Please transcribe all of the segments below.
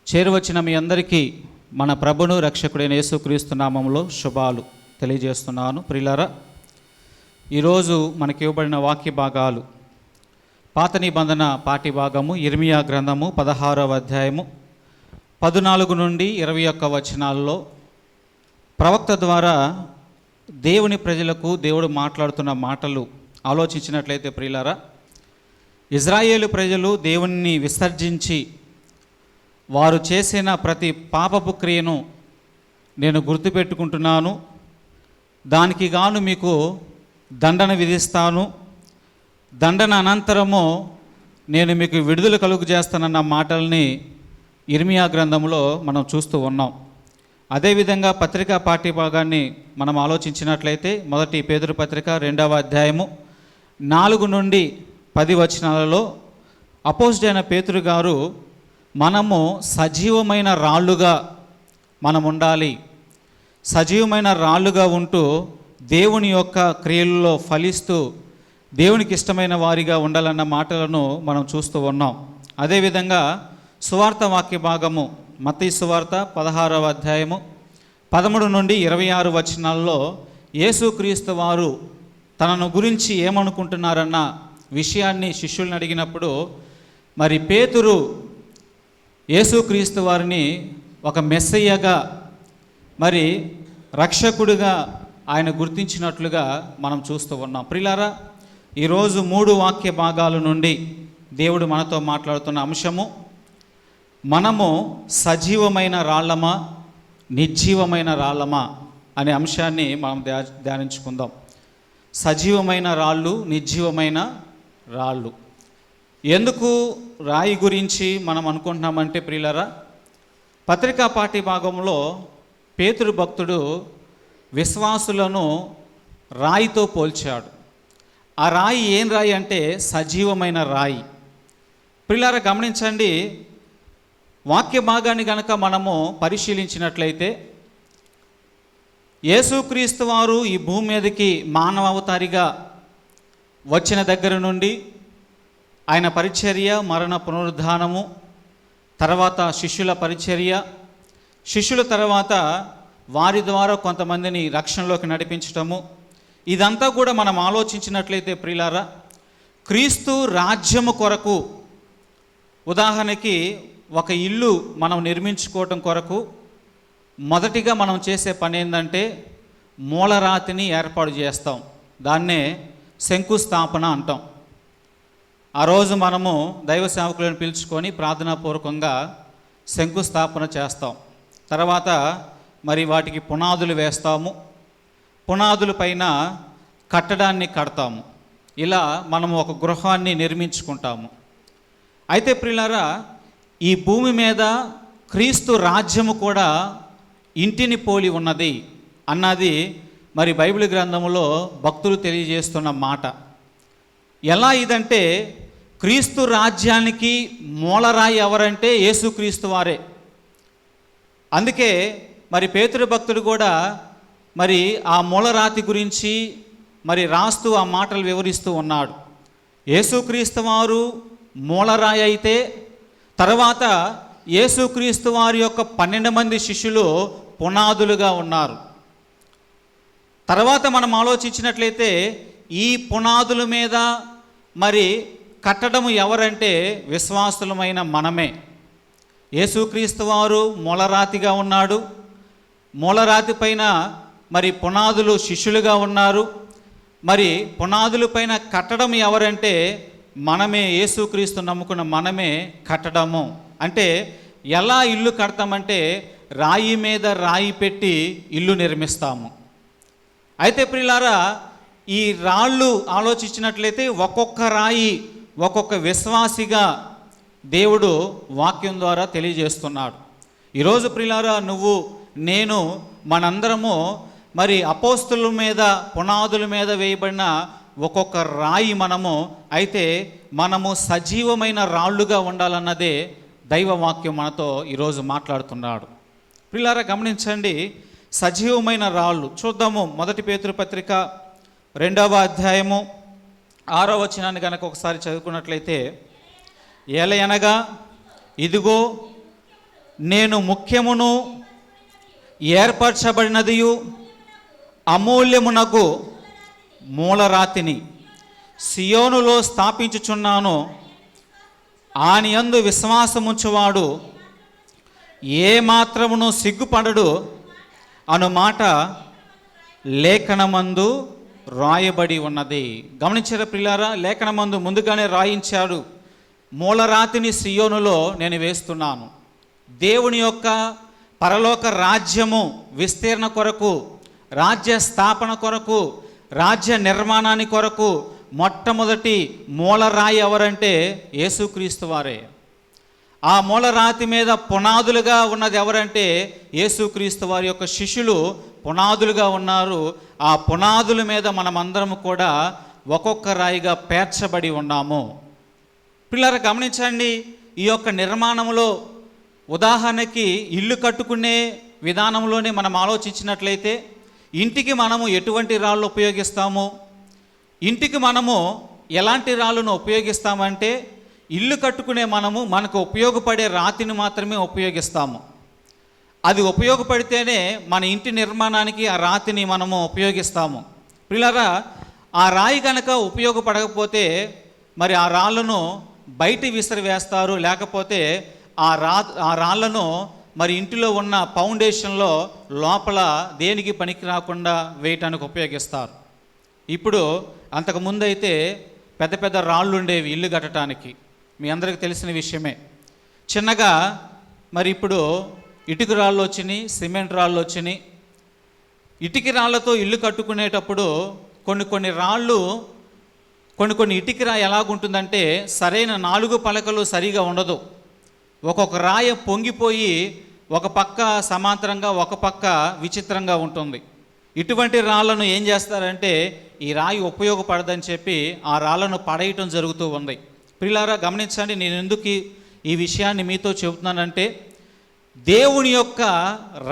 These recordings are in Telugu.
చేరువచ్చిన మీ అందరికీ మన ప్రభును రక్షకుడైన యేసుక్రీస్తు నామములో శుభాలు తెలియజేస్తున్నాను. ప్రియులారా, ఈరోజు మనకి ఇవ్వబడిన వాక్య భాగాలు పాత నిబంధన పాఠ్య భాగము ఇర్మియా గ్రంథము 16వ అధ్యాయము 14 నుండి 21 వచనాల్లో ప్రవక్త ద్వారా దేవుని ప్రజలకు దేవుడు మాట్లాడుతున్న మాటలు ఆలోచించినట్లయితే, ప్రియులారా, ఇజ్రాయేలు ప్రజలు దేవుణ్ణి విసర్జించి వారు చేసిన ప్రతి పాపపు క్రియను నేను గుర్తుపెట్టుకుంటున్నాను, దానికి గాను మీకు దండన విధిస్తాను, దండన అనంతరము నేను మీకు విడుదల కలుగు చేస్తానన్న మాటల్ని ఇర్మియా గ్రంథంలో మనం చూస్తూ ఉన్నాం. అదేవిధంగా పత్రికా పాఠ్య భాగాన్ని మనం ఆలోచించినట్లయితే మొదటి పేతురు పత్రిక 2వ అధ్యాయము 4 నుండి 10 వచనాలలో అపోస్తలుడైన పేతురు గారు మనము సజీవమైన రాళ్ళుగా మనం ఉండాలి, సజీవమైన రాళ్ళుగా ఉంటూ దేవుని యొక్క క్రియల్లో ఫలిస్తూ దేవునికి ఇష్టమైన వారిగా ఉండాలన్న మాటలను మనం చూస్తూ ఉన్నాం. అదేవిధంగా సువార్త వాక్య భాగము మత్తయి సువార్త 16వ అధ్యాయము 13 నుండి 26 వచనాల్లో యేసుక్రీస్తు వారు తనను గురించి ఏమనుకుంటున్నారన్న విషయాన్ని శిష్యులను అడిగినప్పుడు, మరి పేతురు యేసుక్రీస్తు వారిని ఒక మెస్సయ్యగా, మరి రక్షకుడిగా ఆయన గుర్తించినట్లుగా మనం చూస్తూ ఉన్నాం. ప్రియులారా, ఈరోజు 3 వాక్య భాగాల నుండి దేవుడు మనతో మాట్లాడుతున్న అంశము, మనము సజీవమైన రాళ్ళమా నిర్జీవమైన రాళ్ళమా అనే అంశాన్ని మనం ధ్యానించుకుందాం. సజీవమైన రాళ్ళు, నిర్జీవమైన రాళ్ళు. ఎందుకు రాయి గురించి మనం అనుకుంటున్నామంటే, ప్రియులారా, పత్రికా పాఠ్య భాగంలో పేతురు భక్తుడు విశ్వాసులను రాయితో పోల్చాడు. ఆ రాయి ఏం రాయి అంటే సజీవమైన రాయి. ప్రియులారా, గమనించండి, వాక్య భాగాన్ని కనుక మనము పరిశీలించినట్లయితే యేసుక్రీస్తు వారు ఈ భూమి మీదకి మానవ అవతారిగా వచ్చిన దగ్గర నుండి ఆయన పరిచర్య, మరణ పునరుద్ధానము, తర్వాత శిష్యుల పరిచర్య, శిష్యుల తర్వాత వారి ద్వారా కొంతమందిని రక్షణలోకి నడిపించటము, ఇదంతా కూడా మనం ఆలోచించినట్లయితే, ప్రియులారా, క్రీస్తు రాజ్యము కొరకు, ఉదాహరణకి ఒక ఇల్లు మనం నిర్మించుకోవటం కొరకు మొదటిగా మనం చేసే పని ఏంటంటే మూలరాతిని ఏర్పాటు చేస్తాం. దాన్నే శంకుస్థాపన అంటాం. ఆ రోజు మనము దైవ సేవకులను పిలుచుకొని ప్రార్థనాపూర్వకంగా శంకుస్థాపన చేస్తాం. తర్వాత మరి వాటికి పునాదులు వేస్తాము, పునాదుల పైన కట్టడాన్ని కడతాము. ఇలా మనము ఒక గృహాన్ని నిర్మించుకుంటాము. అయితే ప్రియులారా, ఈ భూమి మీద క్రీస్తు రాజ్యము కూడా ఇంటిని పోలి ఉన్నది అన్నది మరి బైబిల్ గ్రంథంలో భక్తులు తెలియజేస్తున్న మాట. ఎలా ఇదంటే, క్రీస్తు రాజ్యానికి మూలరాయి ఎవరంటే యేసుక్రీస్తు వారే. అందుకే మరి పేతురు భక్తుడు కూడా మరి ఆ మూలరాతి గురించి మరి రాస్తూ ఆ మాటలు వివరిస్తూ ఉన్నాడు. యేసుక్రీస్తు వారు మూలరాయి అయితే, తర్వాత యేసుక్రీస్తు వారి యొక్క 12 మంది శిష్యులు పునాదులుగా ఉన్నారు. తర్వాత మనం ఆలోచించినట్లయితే ఈ పునాదుల మీద మరి కట్టడము ఎవరంటే విశ్వాసులమైన మనమే. యేసుక్రీస్తు వారు మూలరాతిగా ఉన్నాడు, మూలరాతి పైన మరి పునాదులు శిష్యులుగా ఉన్నారు. మరి పునాదుల పైన కట్టడం ఎవరంటే మనమే, యేసుక్రీస్తు నమ్ముకున్న మనమే కట్టడము. అంటే ఎలా ఇల్లు కడతామంటే రాయి మీద రాయి పెట్టి ఇల్లు నిర్మిస్తాము. అయితే ప్రియులారా, ఈ రాళ్ళు ఆలోచించినట్లయితే ఒక్కొక్క రాయి ఒక్కొక్క విశ్వాసిగా దేవుడు వాక్యం ద్వారా తెలియజేస్తున్నాడు. ఈరోజు ప్రియులారా, నువ్వు నేను మనందరము మరి అపోస్తుల మీద, పునాదుల మీద వేయబడిన ఒక్కొక్క రాయి మనము. అయితే మనము సజీవమైన రాళ్ళుగా ఉండాలన్నదే దైవవాక్యం మనతో ఈరోజు మాట్లాడుతున్నాడు. ప్రియులారా, గమనించండి, సజీవమైన రాళ్ళు చూద్దాము. మొదటి పేతురు పత్రిక 2వ అధ్యాయము 6వ వచనాన్ని కనుక ఒకసారి చదువుకున్నట్లయితే, ఏలయనగా ఇదిగో నేను ముఖ్యమును ఏర్పరచబడినదియు అమూల్యమునకు మూలరాతిని సియోనులో స్థాపించుచున్నాను. ఆనియందు విశ్వాసముంచువాడు ఏ మాత్రమును సిగ్గుపడడు అను మాట లేఖనమందు రాయబడి ఉన్నది. గమనించారా ప్రియులారా? లేఖనమందు ముందుగానే రాయించాడు, మూలరాతిని సియోనులో నేను వేస్తున్నాను. దేవుని యొక్క పరలోక రాజ్యము విస్తీర్ణ కొరకు, రాజ్య స్థాపన కొరకు, రాజ్య నిర్మాణాన్ని కొరకు మొట్టమొదటి మూలరాయి ఎవరంటే యేసుక్రీస్తు వారే. ఆ మూలరాతి మీద పునాదులుగా ఉన్నది ఎవరంటే యేసుక్రీస్తు వారి యొక్క శిష్యులు పునాదులుగా ఉన్నారు. ఆ పునాదుల మీద మనమందరం కూడా ఒక్కొక్క రాయిగా పేర్చబడి ఉన్నాము. పిల్లలు గమనించండి, ఈ యొక్క నిర్మాణంలో ఉదాహరణకి ఇల్లు కట్టుకునే విధానంలోనే మనం ఆలోచించినట్లయితే ఇంటికి మనము ఎటువంటి రాళ్ళు ఉపయోగిస్తాము, ఇంటికి మనము ఎలాంటి రాళ్ళను ఉపయోగిస్తామంటే ఇల్లు కట్టుకునే మనకు ఉపయోగపడే రాతిని మాత్రమే ఉపయోగిస్తాము. అది ఉపయోగపడితేనే మన ఇంటి నిర్మాణానికి ఆ రాతిని మనము ఉపయోగిస్తాము. పిల్లరా, ఆ రాయి కనుక ఉపయోగపడకపోతే మరి ఆ రాళ్ళను బయట విసిరివేస్తారు, లేకపోతే ఆ రాళ్ళను మరి ఇంటిలో ఉన్న ఫౌండేషన్లో లోపల దేనికి పనికి రాకుండా వేయటానికి ఉపయోగిస్తారు. ఇప్పుడు అంతకుముందు అయితే పెద్ద పెద్ద రాళ్ళు ఉండేవి ఇల్లు కట్టడానికి, మీ అందరికీ తెలిసిన విషయమే. చిన్నగా మరి ఇప్పుడు ఇటుక రాళ్ళు వచ్చినాయి, సిమెంట్ రాళ్ళు వచ్చినాయి. ఇటుక రాళ్ళతో ఇల్లు కట్టుకునేటప్పుడు కొన్ని రాళ్ళు, కొన్ని ఇటుక రాయి ఎలాగుంటుందంటే సరైన 4 పలకలు సరిగా ఉండదు. ఒక్కొక్క రాయి పొంగిపోయి ఒక పక్క సమాంతరంగా, ఒక పక్క విచిత్రంగా ఉంటుంది. ఇటువంటి రాళ్ళను ఏం చేస్తారంటే ఈ రాయి ఉపయోగపడదని చెప్పి ఆ రాళ్ళను పడేయటం జరుగుతూ ఉంది. ప్రియులారా గమనించండి, నేను ఎందుకు ఈ విషయాన్ని మీతో చెబుతున్నానంటే దేవుని యొక్క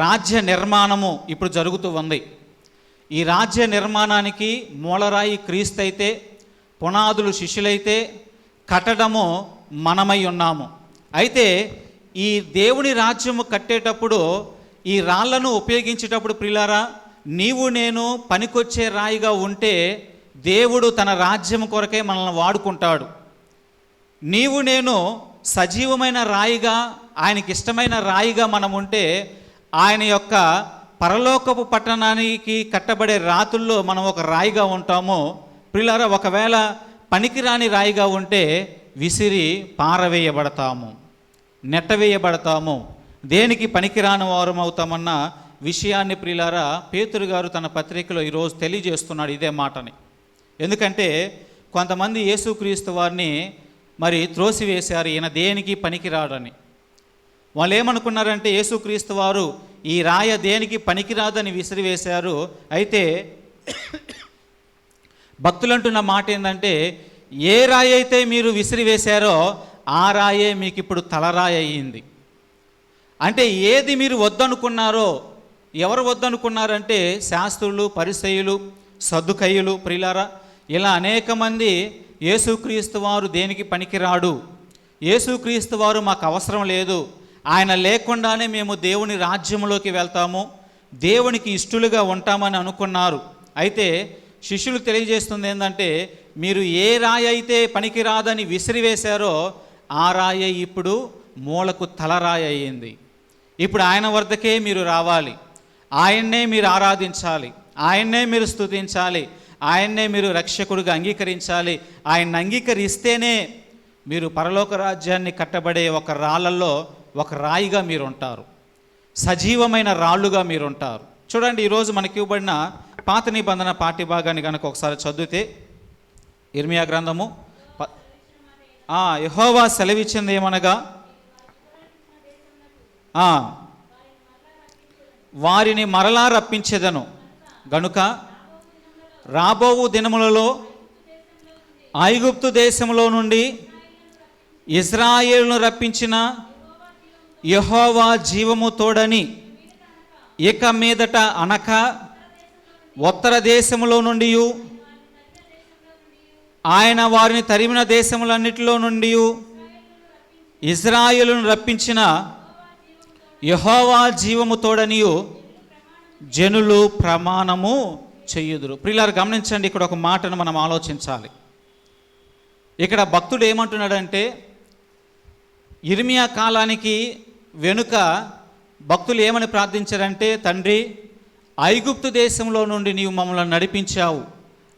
రాజ్య నిర్మాణము ఇప్పుడు జరుగుతూ ఉంది. ఈ రాజ్య నిర్మాణానికి మూలరాయి క్రీస్తు అయితే, పునాదులు శిష్యులైతే, కట్టడము మనమై ఉన్నాము. అయితే ఈ దేవుని రాజ్యము కట్టేటప్పుడు ఈ రాళ్లను ఉపయోగించేటప్పుడు ప్రియులారా, నీవు నేను పనికొచ్చే రాయిగా ఉంటే దేవుడు తన రాజ్యం కొరకే మనల్ని వాడుకుంటాడు. నీవు నేను సజీవమైన రాయిగా, ఆయనకి ఇష్టమైన రాయిగా మనం ఉంటే ఆయన యొక్క పరలోకపు పట్టణానికి కట్టబడే రాతుల్లో మనం ఒక రాయిగా ఉంటాము. ప్రియులారా, ఒకవేళ పనికిరాని రాయిగా ఉంటే విసిరి పారవేయబడతాము, నెట్టవేయబడతాము, దేనికి పనికిరాని వారం అవుతామన్న విషయాన్ని ప్రియులారా పేతురు గారు తన పత్రికలో ఈరోజు తెలియజేస్తున్నాడు ఇదే మాటని. ఎందుకంటే కొంతమంది యేసుక్రీస్తు వారిని మరి త్రోసివేశారు, ఈయన దేనికి పనికిరాడని. వాళ్ళు ఏమనుకున్నారంటే యేసుక్రీస్తు వారు ఈ రాయ దేనికి పనికిరాదని విసిరివేశారు. అయితే భక్తులంటున్న మాట ఏంటంటే, ఏ రాయి అయితే మీరు విసిరివేశారో ఆ రాయే మీకు ఇప్పుడు తలరాయి అయ్యింది. అంటే ఏది మీరు వద్దనుకున్నారో, ఎవరు వద్దనుకున్నారంటే శాస్త్రులు, పరిసయ్యులు, సద్దుకయ్యులు, ప్రియులారా, ఇలా అనేక మంది యేసుక్రీస్తు వారు దేనికి పనికిరాడు, యేసుక్రీస్తు వారు మాకు అవసరం లేదు, ఆయన లేకుండానే మేము దేవుని రాజ్యంలోకి వెళ్తాము, దేవునికి ఇష్టలుగా ఉంటామని అనుకున్నారు. అయితే శిష్యులు తెలియజేస్తుంది ఏంటంటే, మీరు ఏ రాయి అయితే పనికిరాదని విసిరివేశారో ఆ రాయి ఇప్పుడు మూలకు తలరాయి అయ్యింది. ఇప్పుడు ఆయన వద్దకే మీరు రావాలి, ఆయన్నే మీరు ఆరాధించాలి, ఆయన్నే మీరు స్తుతించాలి, ఆయన్నే మీరు రక్షకుడిగా అంగీకరించాలి. ఆయన్ని అంగీకరిస్తేనే మీరు పరలోక రాజ్యాన్ని కట్టబడే ఒక రాళ్ళల్లో ఒక రాయిగా మీరు ఉంటారు, సజీవమైన రాళ్ళుగా మీరు ఉంటారు. చూడండి, ఈరోజు మనకి ఇవ్వబడిన పాత నిబంధన పాఠ్యభాగాన్ని కనుక ఒకసారి చదివితే, ఇర్మియా గ్రంథము యెహోవా సెలవిచ్చింది ఏమనగా, వారిని మరలా రప్పించెదను గనుక రాబోవు దినములలో ఐగుప్తు దేశంలో నుండి ఇజ్రాయేలును రప్పించిన యెహోవా జీవము తోడని, ఇక మీదట అనక ఉత్తర దేశములో నుండి ఆయన వారిని తరిమిన దేశములన్నిటిలో నుండి ఇజ్రాయేలును రప్పించిన యెహోవా జీవము తోడనియు జనులు ప్రమాణము చెయ్యుదురు. ప్రియులారు గమనించండి, ఇక్కడ ఒక మాటను మనం ఆలోచించాలి. ఇక్కడ భక్తుడు ఏమంటున్నాడంటే, ఇర్మియా కాలానికి వెనుక భక్తులు ఏమని ప్రార్థించారంటే, తండ్రి ఐగుప్తు దేశంలో నుండి నీవు మమ్మల్ని నడిపించావు,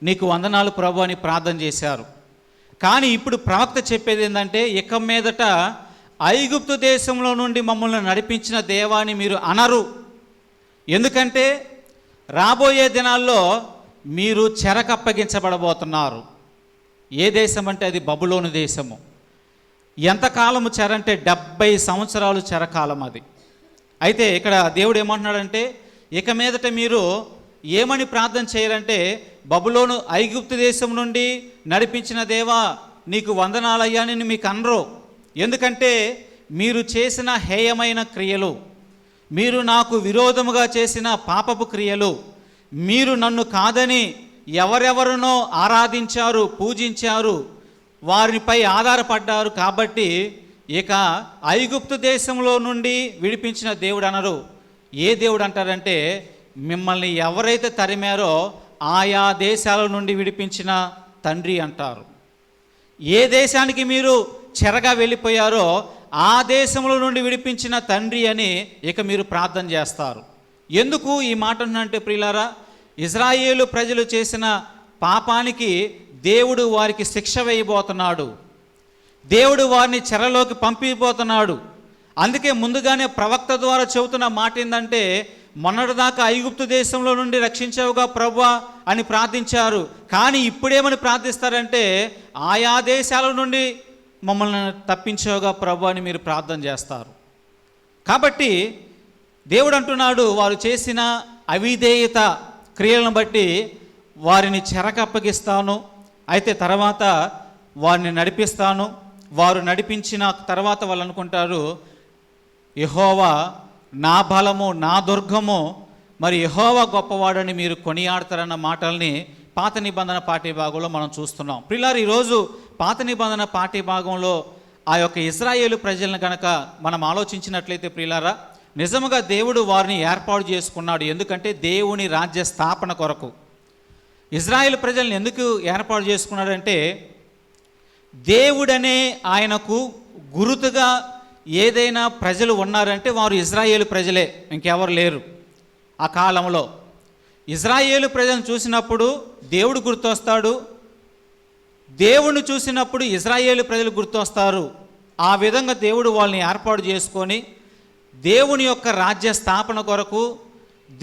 నీకు వందనాలు ప్రభు అని ప్రార్థన చేశారు. కానీ ఇప్పుడు ప్రవక్త చెప్పేది ఏంటంటే, ఇక మీదట ఐగుప్తు దేశంలో నుండి మమ్మల్ని నడిపించిన దేవాని మీరు అనరు. ఎందుకంటే రాబోయే దినాల్లో మీరు చెరకప్పగించబడబోతున్నారు. ఏ దేశం అంటే అది బబులోను దేశము. ఎంతకాలము చెర అంటే 70 సంవత్సరాలు చెరకాలం అది. అయితే ఇక్కడ దేవుడు ఏమంటున్నాడంటే, ఇక మీదట మీరు ఏమని ప్రార్థన చేయాలంటే, బబులోను ఐగుప్తు దేశం నుండి నడిపించిన దేవా నీకు వందనాలయ్యా అని మీకు అనరు. ఎందుకంటే మీరు చేసిన హేయమైన క్రియలు, మీరు నాకు విరోధముగా చేసిన పాపపు క్రియలు, మీరు నన్ను కాదని ఎవరెవరినో ఆరాధించారు, పూజించారు, వారిపై ఆధారపడ్డారు. కాబట్టి ఇక ఐగుప్తు దేశంలో నుండి విడిపించిన దేవుడు అనరు. ఏ దేవుడు అంటారంటే, మిమ్మల్ని ఎవరైతే తరిమారో ఆయా దేశాల నుండి విడిపించిన తండ్రి అంటారు. ఏ దేశానికి మీరు చెరగా వెళ్ళిపోయారో ఆ దేశంలో నుండి విడిపించిన తండ్రి అని ఇక మీరు ప్రార్థన చేస్తారు. ఎందుకు ఈ మాట అంటే ప్రియులారా, ఇజ్రాయేలు ప్రజలు చేసిన పాపానికి దేవుడు వారికి శిక్ష వేయబోతున్నాడు. దేవుడు వారిని చెరలోకి పంపిపోతున్నాడు. అందుకే ముందుగానే ప్రవక్త ద్వారా చెబుతున్న మాట ఏంటంటే, మొన్నటిదాకా ఐగుప్తు దేశంలో నుండి రక్షించావుగా ప్రభువా అని ప్రార్థించారు. కానీ ఇప్పుడేమని ప్రార్థిస్తారంటే, ఆయా దేశాల నుండి మమ్మల్ని తప్పించావుగా ప్రభు అని మీరు ప్రార్థన చేస్తారు. కాబట్టి దేవుడు అంటున్నాడు, వారు చేసిన అవిధేయత క్రియలను బట్టి వారిని చెరకప్పగిస్తాను, అయితే తర్వాత వారిని నడిపిస్తాను. వారు నడిపించిన తర్వాత వాళ్ళు అనుకుంటారు, యెహోవా నా బలము, నా దుర్గము, మరి యెహోవా గొప్పవాడని మీరు కొనియాడతారన్న మాటల్ని పాత నిబంధన పాఠ్యభాగంలో మనం చూస్తున్నాం. ప్రియులారు, ఈరోజు పాత నిబంధన పాఠ్యభాగంలో ఆ యొక్క ఇజ్రాయేలు ప్రజలను కనుక మనం ఆలోచించినట్లయితే ప్రియులారా, నిజముగా దేవుడు వారిని ఏర్పాటు చేసుకున్నాడు. ఎందుకంటే దేవుని రాజ్య స్థాపన కొరకు ఇజ్రాయేల్ ప్రజలను ఎందుకు ఏర్పాటు చేసుకున్నాడంటే, దేవుడనే ఆయనకు గురుతుగా ఏదైనా ప్రజలు ఉన్నారంటే వారు ఇజ్రాయేలు ప్రజలే, ఇంకెవరు లేరు. ఆ కాలంలో ఇజ్రాయేలు ప్రజలను చూసినప్పుడు దేవుడు గుర్తొస్తాడు, దేవుణ్ణి చూసినప్పుడు ఇజ్రాయేలు ప్రజలు గుర్తొస్తారు. ఆ విధంగా దేవుడు వాళ్ళని ఏర్పాటు చేసుకొని దేవుని యొక్క రాజ్య స్థాపన కొరకు,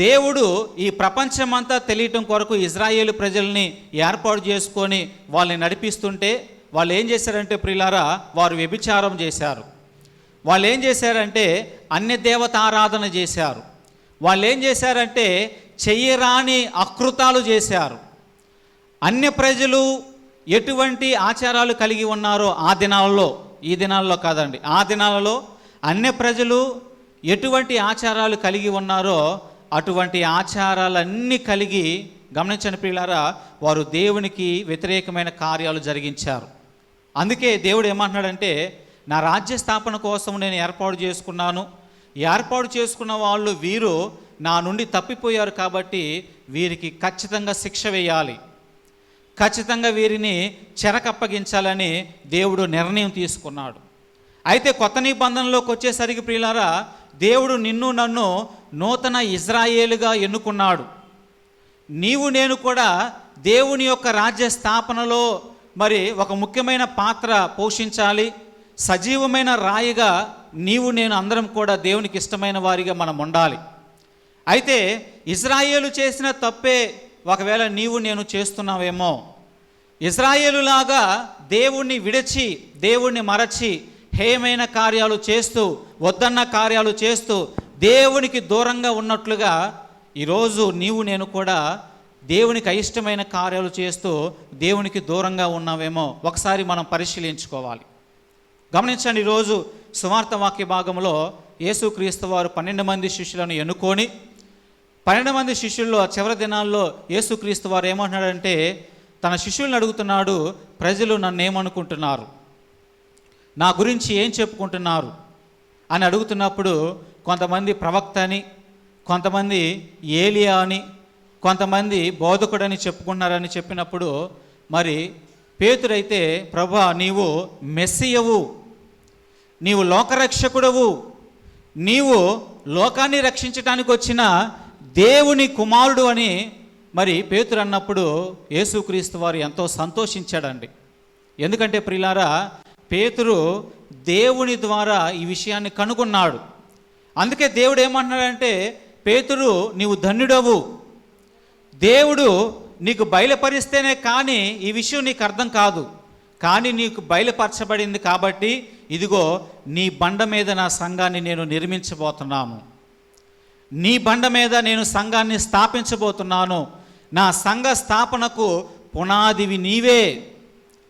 దేవుడు ఈ ప్రపంచమంతా తెలియటం కొరకు ఇజ్రాయేలు ప్రజల్ని ఏర్పాటు చేసుకొని వాళ్ళని నడిపిస్తుంటే, వాళ్ళు ఏం చేశారంటే ప్రియులారా, వారు వ్యభిచారం చేశారు. వాళ్ళు ఏం చేశారంటే అన్య దేవతారాధన చేశారు. వాళ్ళు ఏం చేశారంటే చెయ్యరాని అకృతాలు చేశారు. అన్య ప్రజలు ఎటువంటి ఆచారాలు కలిగి ఉన్నారో ఆ దినాలలో, ఈ దినాల్లో కాదండి, ఆ దినాలలో అన్య ప్రజలు ఎటువంటి ఆచారాలు కలిగి ఉన్నారో అటువంటి ఆచారాలన్నీ కలిగి, గమనించండి ప్రియులారా, వారు దేవునికి వ్యతిరేకమైన కార్యాలు జరిగించారు. అందుకే దేవుడు ఏమంటున్నాడంటే, నా రాజ్య స్థాపన కోసం నేను ఏర్పాటు చేసుకున్నాను, ఏర్పాటు చేసుకున్న వాళ్ళు వీరు నా నుండి తప్పిపోయారు కాబట్టి వీరికి ఖచ్చితంగా శిక్ష వేయాలి, ఖచ్చితంగా వీరిని చెరకప్పగించాలని దేవుడు నిర్ణయం తీసుకున్నాడు. అయితే కొత్త నిబంధనలోకి వచ్చేసరికి ప్రియులారా, దేవుడు నిన్ను నన్ను నూతన ఇజ్రాయేలుగా ఎన్నుకున్నాడు. నీవు నేను కూడా దేవుని యొక్క రాజ్య స్థాపనలో మరి ఒక ముఖ్యమైన పాత్ర పోషించాలి. సజీవమైన రాయిగా నీవు నేను అందరం కూడా దేవునికి ఇష్టమైన వారిగా మనం ఉండాలి. అయితే ఇజ్రాయేలు చేసిన తప్పే ఒకవేళ నీవు నేను చేస్తున్నావేమో. ఇజ్రాయేలులాగా దేవుణ్ణి విడిచి, దేవుణ్ణి మరచి హేయమైన కార్యాలు చేస్తూ, వద్దన్న కార్యాలు చేస్తూ దేవునికి దూరంగా ఉన్నట్లుగా ఈరోజు నీవు నేను కూడా దేవునికి అయిష్టమైన కార్యాలు చేస్తూ దేవునికి దూరంగా ఉన్నావేమో ఒకసారి మనం పరిశీలించుకోవాలి. గమనించండి, ఈరోజు సువార్త వాక్య భాగంలో యేసుక్రీస్తు వారు 12 మంది శిష్యులను ఎన్నుకొని 12 మంది శిష్యుల్లో చివరి దినాల్లో యేసుక్రీస్తు వారు ఏమంటున్నాడంటే, తన శిష్యులను అడుగుతున్నాడు, ప్రజలు నన్ను ఏమనుకుంటున్నారు, నా గురించి ఏం చెప్పుకుంటున్నారు అని అడుగుతున్నప్పుడు కొంతమంది ప్రవక్త అని, కొంతమంది ఏలియా అని, కొంతమంది బోధకుడని చెప్పుకున్నారని చెప్పినప్పుడు మరి పేతురైతే ప్రభువా నీవు మెస్సియవు, నీవు లోకరక్షకుడవు, నీవు లోకాన్ని రక్షించడానికి వచ్చిన దేవుని కుమారుడు అని మరి పేతురు అన్నప్పుడు యేసుక్రీస్తు వారు ఎంతో సంతోషించాడండి. ఎందుకంటే ప్రియులారా, పేతురు దేవుని ద్వారా ఈ విషయాన్ని కనుగొన్నాడు. అందుకే దేవుడు ఏమంటున్నాడంటే, పేతురు నీవు ధన్యుడవు, దేవుడు నీకు బయలుపరిస్తేనే కానీ ఈ విషయం నీకు అర్థం కాదు, కానీ నీకు బయలుపరచబడింది కాబట్టి ఇదిగో నీ బండ మీద నా సంఘాన్ని నేను నిర్మించబోతున్నాను, నీ బండ మీద నేను సంఘాన్ని స్థాపించబోతున్నాను, నా సంఘ స్థాపనకు పునాదివి నీవే,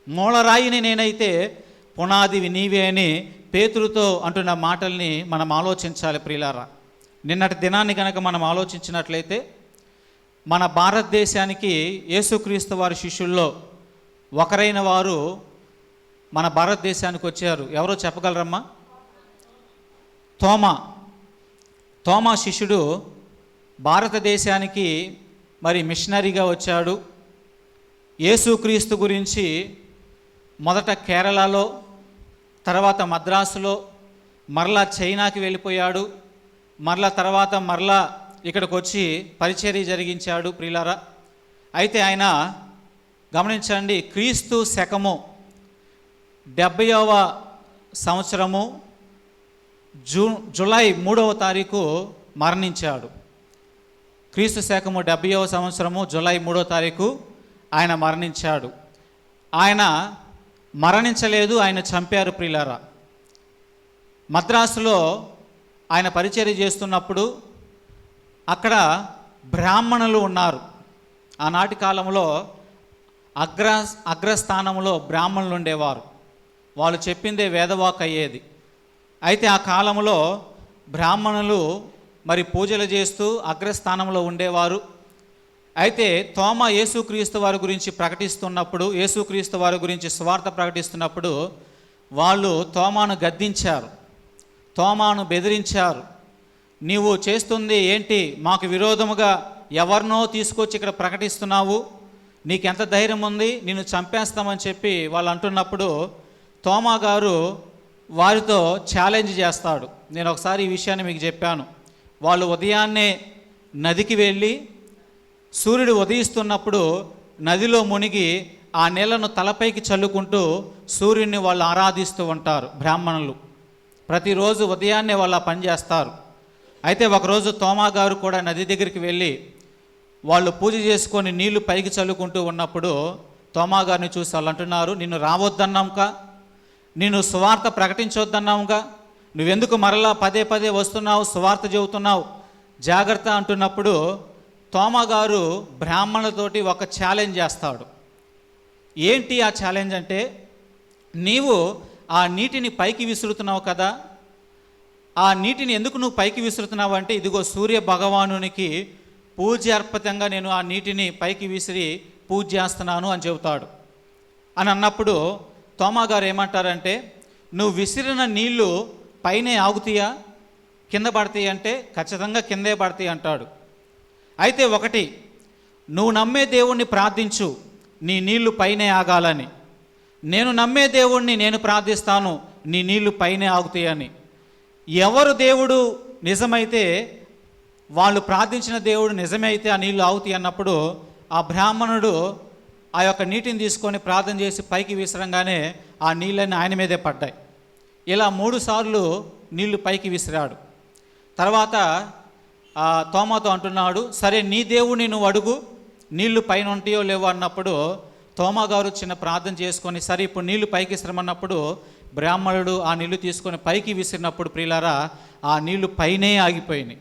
మూలరాయిని నేనైతే పునాదివి నీవే అని పేతురుతో అంటున్న మాటల్ని మనం ఆలోచించాలి ప్రియులారా. నిన్నటి దినాన్ని కనుక మనం ఆలోచించినట్లయితే మన భారతదేశానికి యేసుక్రీస్తు వారి శిష్యుల్లో ఒకరైన వారు మన భారతదేశానికి వచ్చారు. ఎవరో చెప్పగలరమ్మా? తోమా శిష్యుడు భారతదేశానికి మరి మిషనరీగా వచ్చాడు. యేసుక్రీస్తు గురించి మొదట కేరళలో, తర్వాత మద్రాసులో, మరలా చైనాకి వెళ్ళిపోయాడు, మరలా ఇక్కడికి వచ్చి పరిచర్య జరిగించాడు ప్రియులారా. అయితే ఆయన గమనించండి, క్రీస్తు శకము 70వ సంవత్సరము జూలై 3వ తారీఖు మరణించాడు. క్రీస్తు శకము 70వ సంవత్సరము జూలై 3వ తారీఖు ఆయన మరణించాడు. ఆయన మరణించలేదు, ఆయన చంపారు ప్రియులారా. మద్రాసులో ఆయన పరిచర్య చేస్తున్నప్పుడు అక్కడ బ్రాహ్మణులు ఉన్నారు. ఆనాటి కాలంలో అగ్రస్థానంలో బ్రాహ్మణులు ఉండేవారు. వాళ్ళు చెప్పిందే వేదవాక్ అయ్యేది. అయితే ఆ కాలంలో బ్రాహ్మణులు మరి పూజలు చేస్తూ అగ్రస్థానంలో ఉండేవారు. అయితే తోమా యేసుక్రీస్తు వారి గురించి ప్రకటిస్తున్నప్పుడు, యేసుక్రీస్తు వారి గురించి సువార్త ప్రకటిస్తున్నప్పుడు వాళ్ళు తోమాను గద్దించారు, తోమాను బెదిరించారు. నీవు చేస్తుంది ఏంటి? మాకు విరోధముగా ఎవరినో తీసుకొచ్చి ఇక్కడ ప్రకటిస్తున్నావు, నీకెంత ధైర్యం ఉంది, నిన్ను చంపేస్తామని చెప్పి వాళ్ళు అంటున్నప్పుడు తోమా గారు వారితో ఛాలెంజ్ చేస్తాడు. నేను ఒకసారి ఈ విషయాన్ని మీకు చెప్పాను. వాళ్ళు ఉదయాన్నే నదికి వెళ్ళి సూర్యుడు ఉదయిస్తున్నప్పుడు నదిలో మునిగి ఆ నీళ్లను తలపైకి చల్లుకుంటూ సూర్యుడిని వాళ్ళు ఆరాధిస్తూ ఉంటారు బ్రాహ్మణులు. ప్రతిరోజు ఉదయాన్నే వాళ్ళు పని చేస్తారు. అయితే ఒకరోజు తోమా గారు కూడా నది దగ్గరికి వెళ్ళి వాళ్ళు పూజ చేసుకొని నీళ్లు పైకి చల్లుకుంటూ ఉన్నప్పుడు తోమా గారిని చూసి వాళ్ళు అంటున్నారు, నిన్ను రావద్దన్నాంకా, నిన్ను సువార్త ప్రకటించొద్దన్నాముగా, నువ్వెందుకు మరలా పదే వస్తున్నావు, సువార్త చెబుతున్నావు, జాగ్రత్త అంటున్నప్పుడు తోమా గారు బ్రాహ్మణులతోటి ఒక ఛాలెంజ్ చేస్తాడు. ఏంటి ఆ ఛాలెంజ్ అంటే, నీవు ఆ నీటిని పైకి విసురుతున్నావు కదా, ఆ నీటిని ఎందుకు నువ్వు పైకి విసురుతున్నావు అంటే, ఇదిగో సూర్య భగవానునికి పూజ్యార్పితంగా నేను ఆ నీటిని పైకి విసిరి పూజ చేస్తున్నాను అని చెబుతాడు. అని అన్నప్పుడు తోమా గారు ఏమంటారంటే, నువ్వు విసిరిన నీళ్లు పైనే ఆగుతాయా కింద పడతాయి అంటే ఖచ్చితంగా కిందే పడతాయి అంటాడు. అయితే ఒకటి, నువ్వు నమ్మే దేవుణ్ణి ప్రార్థించు, నీ నీళ్లు పైనే ఆగాలని. నేను నమ్మే దేవుణ్ణి నేను ప్రార్థిస్తాను, నీ నీళ్లు పైనే ఆగుతాయని. ఎవరు దేవుడు నిజమైతే, వాళ్ళు ప్రార్థించిన దేవుడు నిజమే అయితే ఆ నీళ్లు ఆగుతాయి అన్నప్పుడు ఆ బ్రాహ్మణుడు ఆ యొక్క నీటిని తీసుకొని ప్రార్థన చేసి పైకి విసరంగానే ఆ నీళ్ళని ఆయన మీదే పడ్డాయి. ఇలా 3 సార్లు నీళ్లు పైకి విసిరాడు. తర్వాత తోమాతో అంటున్నాడు, సరే నీ దేవుడిని నువ్వు అడుగు, నీళ్లు పైన ఉంటాయో లేవో అన్నప్పుడు తోమా గారు చిన్న ప్రార్థన చేసుకొని, సరే ఇప్పుడు నీళ్లు పైకి విసిరమన్నప్పుడు బ్రాహ్మణుడు ఆ నీళ్లు తీసుకొని పైకి విసిరినప్పుడు ప్రియులారా ఆ నీళ్లు పైనే ఆగిపోయినాయి,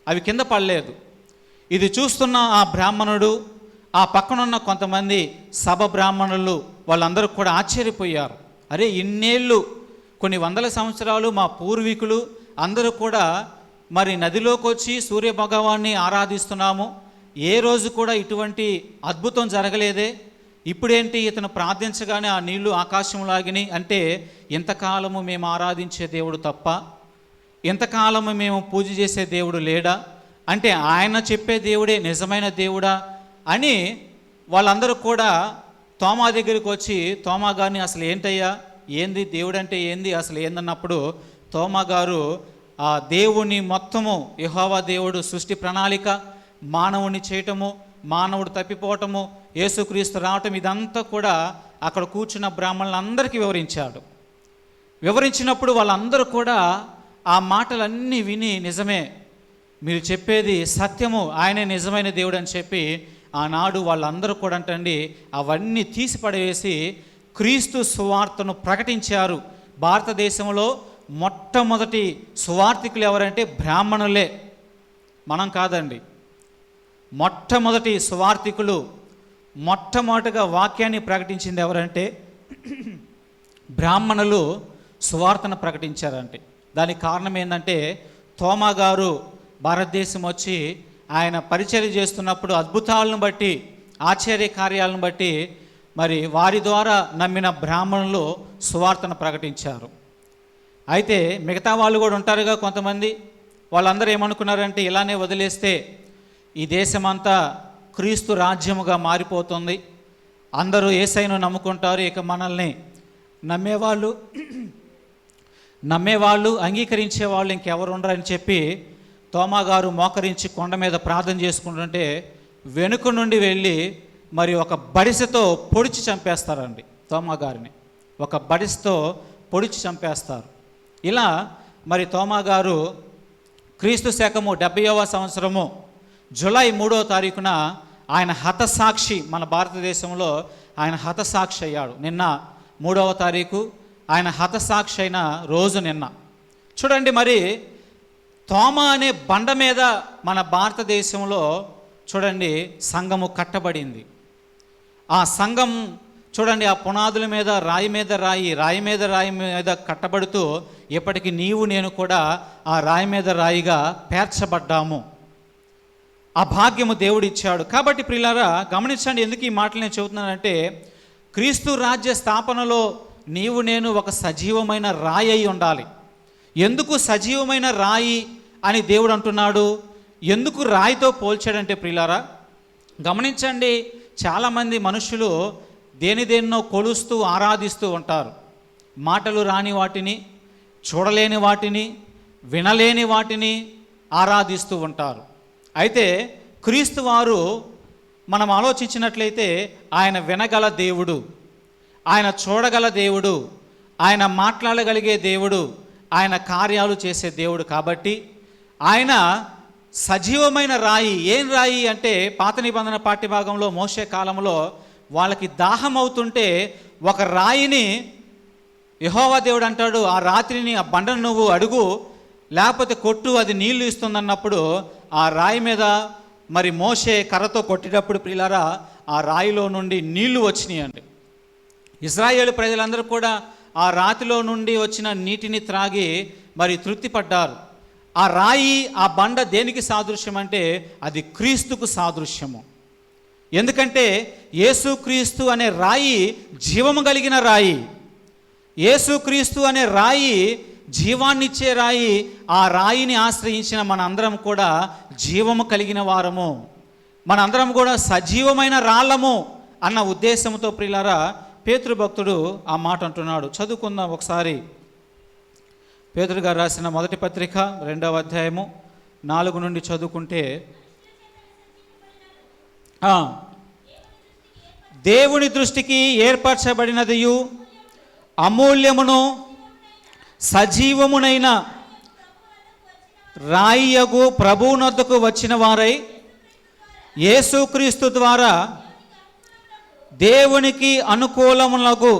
అవి కింద పడలేదు. ఇది చూస్తున్న ఆ బ్రాహ్మణుడు, ఆ పక్కనున్న కొంతమంది సభ బ్రాహ్మణులు వాళ్ళందరూ కూడా ఆశ్చర్యపోయారు. అరే, ఇన్నేళ్ళు కొన్ని వందల సంవత్సరాలు మా పూర్వీకులు అందరూ కూడా మరి నదిలోకి వచ్చి సూర్య భగవాన్ని ఆరాధిస్తున్నాము, ఏ రోజు కూడా ఇటువంటి అద్భుతం జరగలేదే, ఇప్పుడేంటి ఇతను ప్రార్థించగానే ఆ నీళ్లు ఆకాశంలాగిని అంటే ఇంతకాలము మేము ఆరాధించే దేవుడు తప్ప, ఇంతకాలము మేము పూజ చేసే దేవుడు లేడా? అంటే ఆయన చెప్పే దేవుడే నిజమైన దేవుడా అని వాళ్ళందరూ కూడా తోమా దగ్గరికి వచ్చి తోమా గారిని అసలు ఏంటయ్యా, ఏంది దేవుడు అంటే ఏంది అసలు ఏందన్నప్పుడు తోమా గారు ఆ దేవుని మొత్తము యెహోవా దేవుడు సృష్టి ప్రణాళిక, మానవుని చేయటము, మానవుడు తప్పిపోవటము, యేసుక్రీస్తు రావటం, ఇదంతా కూడా అక్కడ కూర్చున్న బ్రాహ్మణులందరికీ వివరించాడు. వివరించినప్పుడు వాళ్ళందరూ కూడా ఆ మాటలన్నీ విని నిజమే, మీరు చెప్పేది సత్యము, ఆయనే నిజమైన దేవుడు అని చెప్పి ఆనాడు వాళ్ళందరూ కూడా అంటండి అవన్నీ తీసి పడవేసి క్రీస్తు సువార్తను ప్రకటించారు. భారతదేశంలో మొట్టమొదటి సువార్థికులు ఎవరంటే బ్రాహ్మణులే, మనం కాదండి. మొట్టమొదటి సువార్థికులు, మొట్టమొదటిగా వాక్యాన్ని ప్రకటించింది ఎవరంటే బ్రాహ్మణులు సువార్తను ప్రకటించారంటే. దానికి కారణం ఏంటంటే తోమా గారు భారతదేశం వచ్చి ఆయన పరిచర్య చేస్తున్నప్పుడు అద్భుతాలను బట్టి, ఆశ్చర్య కార్యాలను బట్టి మరి వారి ద్వారా నమ్మిన బ్రాహ్మణులు సువార్తను ప్రకటించారు. అయితే మిగతా వాళ్ళు కూడా ఉంటారుగా కొంతమంది, వాళ్ళందరూ ఏమనుకున్నారంటే ఇలానే వదిలేస్తే ఈ దేశమంతా క్రీస్తు రాజ్యముగా మారిపోతుంది, అందరూ యేసయ్యను నమ్ముకుంటారు, ఇక మనల్ని నమ్మేవాళ్ళు అంగీకరించేవాళ్ళు ఇంకెవరు ఉండరని చెప్పి తోమా గారు మోకరించి కొండ మీద ప్రార్థన చేసుకుంటుంటే వెనుక నుండి వెళ్ళి మరి ఒక బడిసెతో పొడిచి చంపేస్తారండి. తోమా గారిని ఒక బడిసెతో పొడిచి చంపేస్తారు. ఇలా మరి తోమా గారు క్రీస్తు శకము 70వ సంవత్సరము జూలై 3వ తారీఖున ఆయన హతసాక్షి, మన భారతదేశంలో ఆయన హతసాక్షి అయ్యాడు. నిన్న 3వ తారీఖు ఆయన హతసాక్షి అయిన రోజు నిన్న. చూడండి, మరి తోమా అనే బండ మీద మన భారతదేశంలో చూడండి సంఘము కట్టబడింది. ఆ సంఘం చూడండి ఆ పునాదుల మీద రాయి మీద రాయి మీద కట్టబడుతూ ఇప్పటికి నీవు నేను కూడా ఆ రాయి మీద రాయిగా పేర్చబడ్డాము. ఆ భాగ్యము దేవుడిచ్చాడు. కాబట్టి ప్రియులారా గమనించండి, ఎందుకు ఈ మాటలు నేను చెబుతున్నానంటే క్రీస్తు రాజ్య స్థాపనలో నీవు నేను ఒక సజీవమైన రాయి అయి ఉండాలి. ఎందుకు సజీవమైన రాయి అని దేవుడు అంటున్నాడు? ఎందుకు రాయితో పోల్చాడంటే ప్రియులారా గమనించండి, చాలామంది మనుషులు దేనినో కొలుస్తూ ఆరాధిస్తూ ఉంటారు. మాటలు రాని వాటిని, చూడలేని వాటిని, వినలేని వాటిని ఆరాధిస్తూ ఉంటారు. అయితే క్రీస్తు వారు మనం ఆలోచించినట్లయితే ఆయన వినగల దేవుడు, ఆయన చూడగల దేవుడు, ఆయన మాట్లాడగలిగే దేవుడు, ఆయన కార్యాలు చేసే దేవుడు. కాబట్టి ఆయన సజీవమైన రాయి. ఏం రాయి అంటే పాత నిబంధన పాఠ్యభాగంలో మోషే కాలంలో వాళ్ళకి దాహం అవుతుంటే ఒక రాయిని యెహోవా దేవుడు అంటాడు, ఆ రాత్రిని ఆ బండను నువ్వు అడుగు లేకపోతే కొట్టు, అది నీళ్లు ఇస్తుందన్నప్పుడు ఆ రాయి మీద మరి మోషే కర్రతో కొట్టేటప్పుడు ప్రియులారా ఆ రాయిలో నుండి నీళ్లు వచ్చినాయి అండి. ఇశ్రాయేలు ప్రజలందరూ కూడా ఆ రాతిలో నుండి వచ్చిన నీటిని త్రాగి మరి తృప్తి పడ్డారు. ఆ రాయి, ఆ బండ దేనికి సాదృశ్యం అంటే అది క్రీస్తుకు సాదృశ్యము. ఎందుకంటే యేసుక్రీస్తు అనే రాయి జీవము కలిగిన రాయి. యేసుక్రీస్తు అనే రాయి జీవాన్నిచ్చే రాయి. ఆ రాయిని ఆశ్రయించిన మనందరం కూడా జీవము కలిగిన వారము, మనందరం కూడా సజీవమైన రాళ్ళము అన్న ఉద్దేశంతో ప్రియులారా పేతురు భక్తుడు ఆ మాట అంటున్నాడు. చదువుకుందాం ఒకసారి. పేతురు గారు రాసిన మొదటి పత్రిక 2వ అధ్యాయము 4 నుండి చదువుకుంటే, దేవుని దృష్టికి ఏర్పరచబడినదియు అమూల్యమును సజీవమునైన రాయియగు ప్రభువునొద్దకు వచ్చిన వారై యేసుక్రీస్తు ద్వారా దేవునికి అనుకూలములకు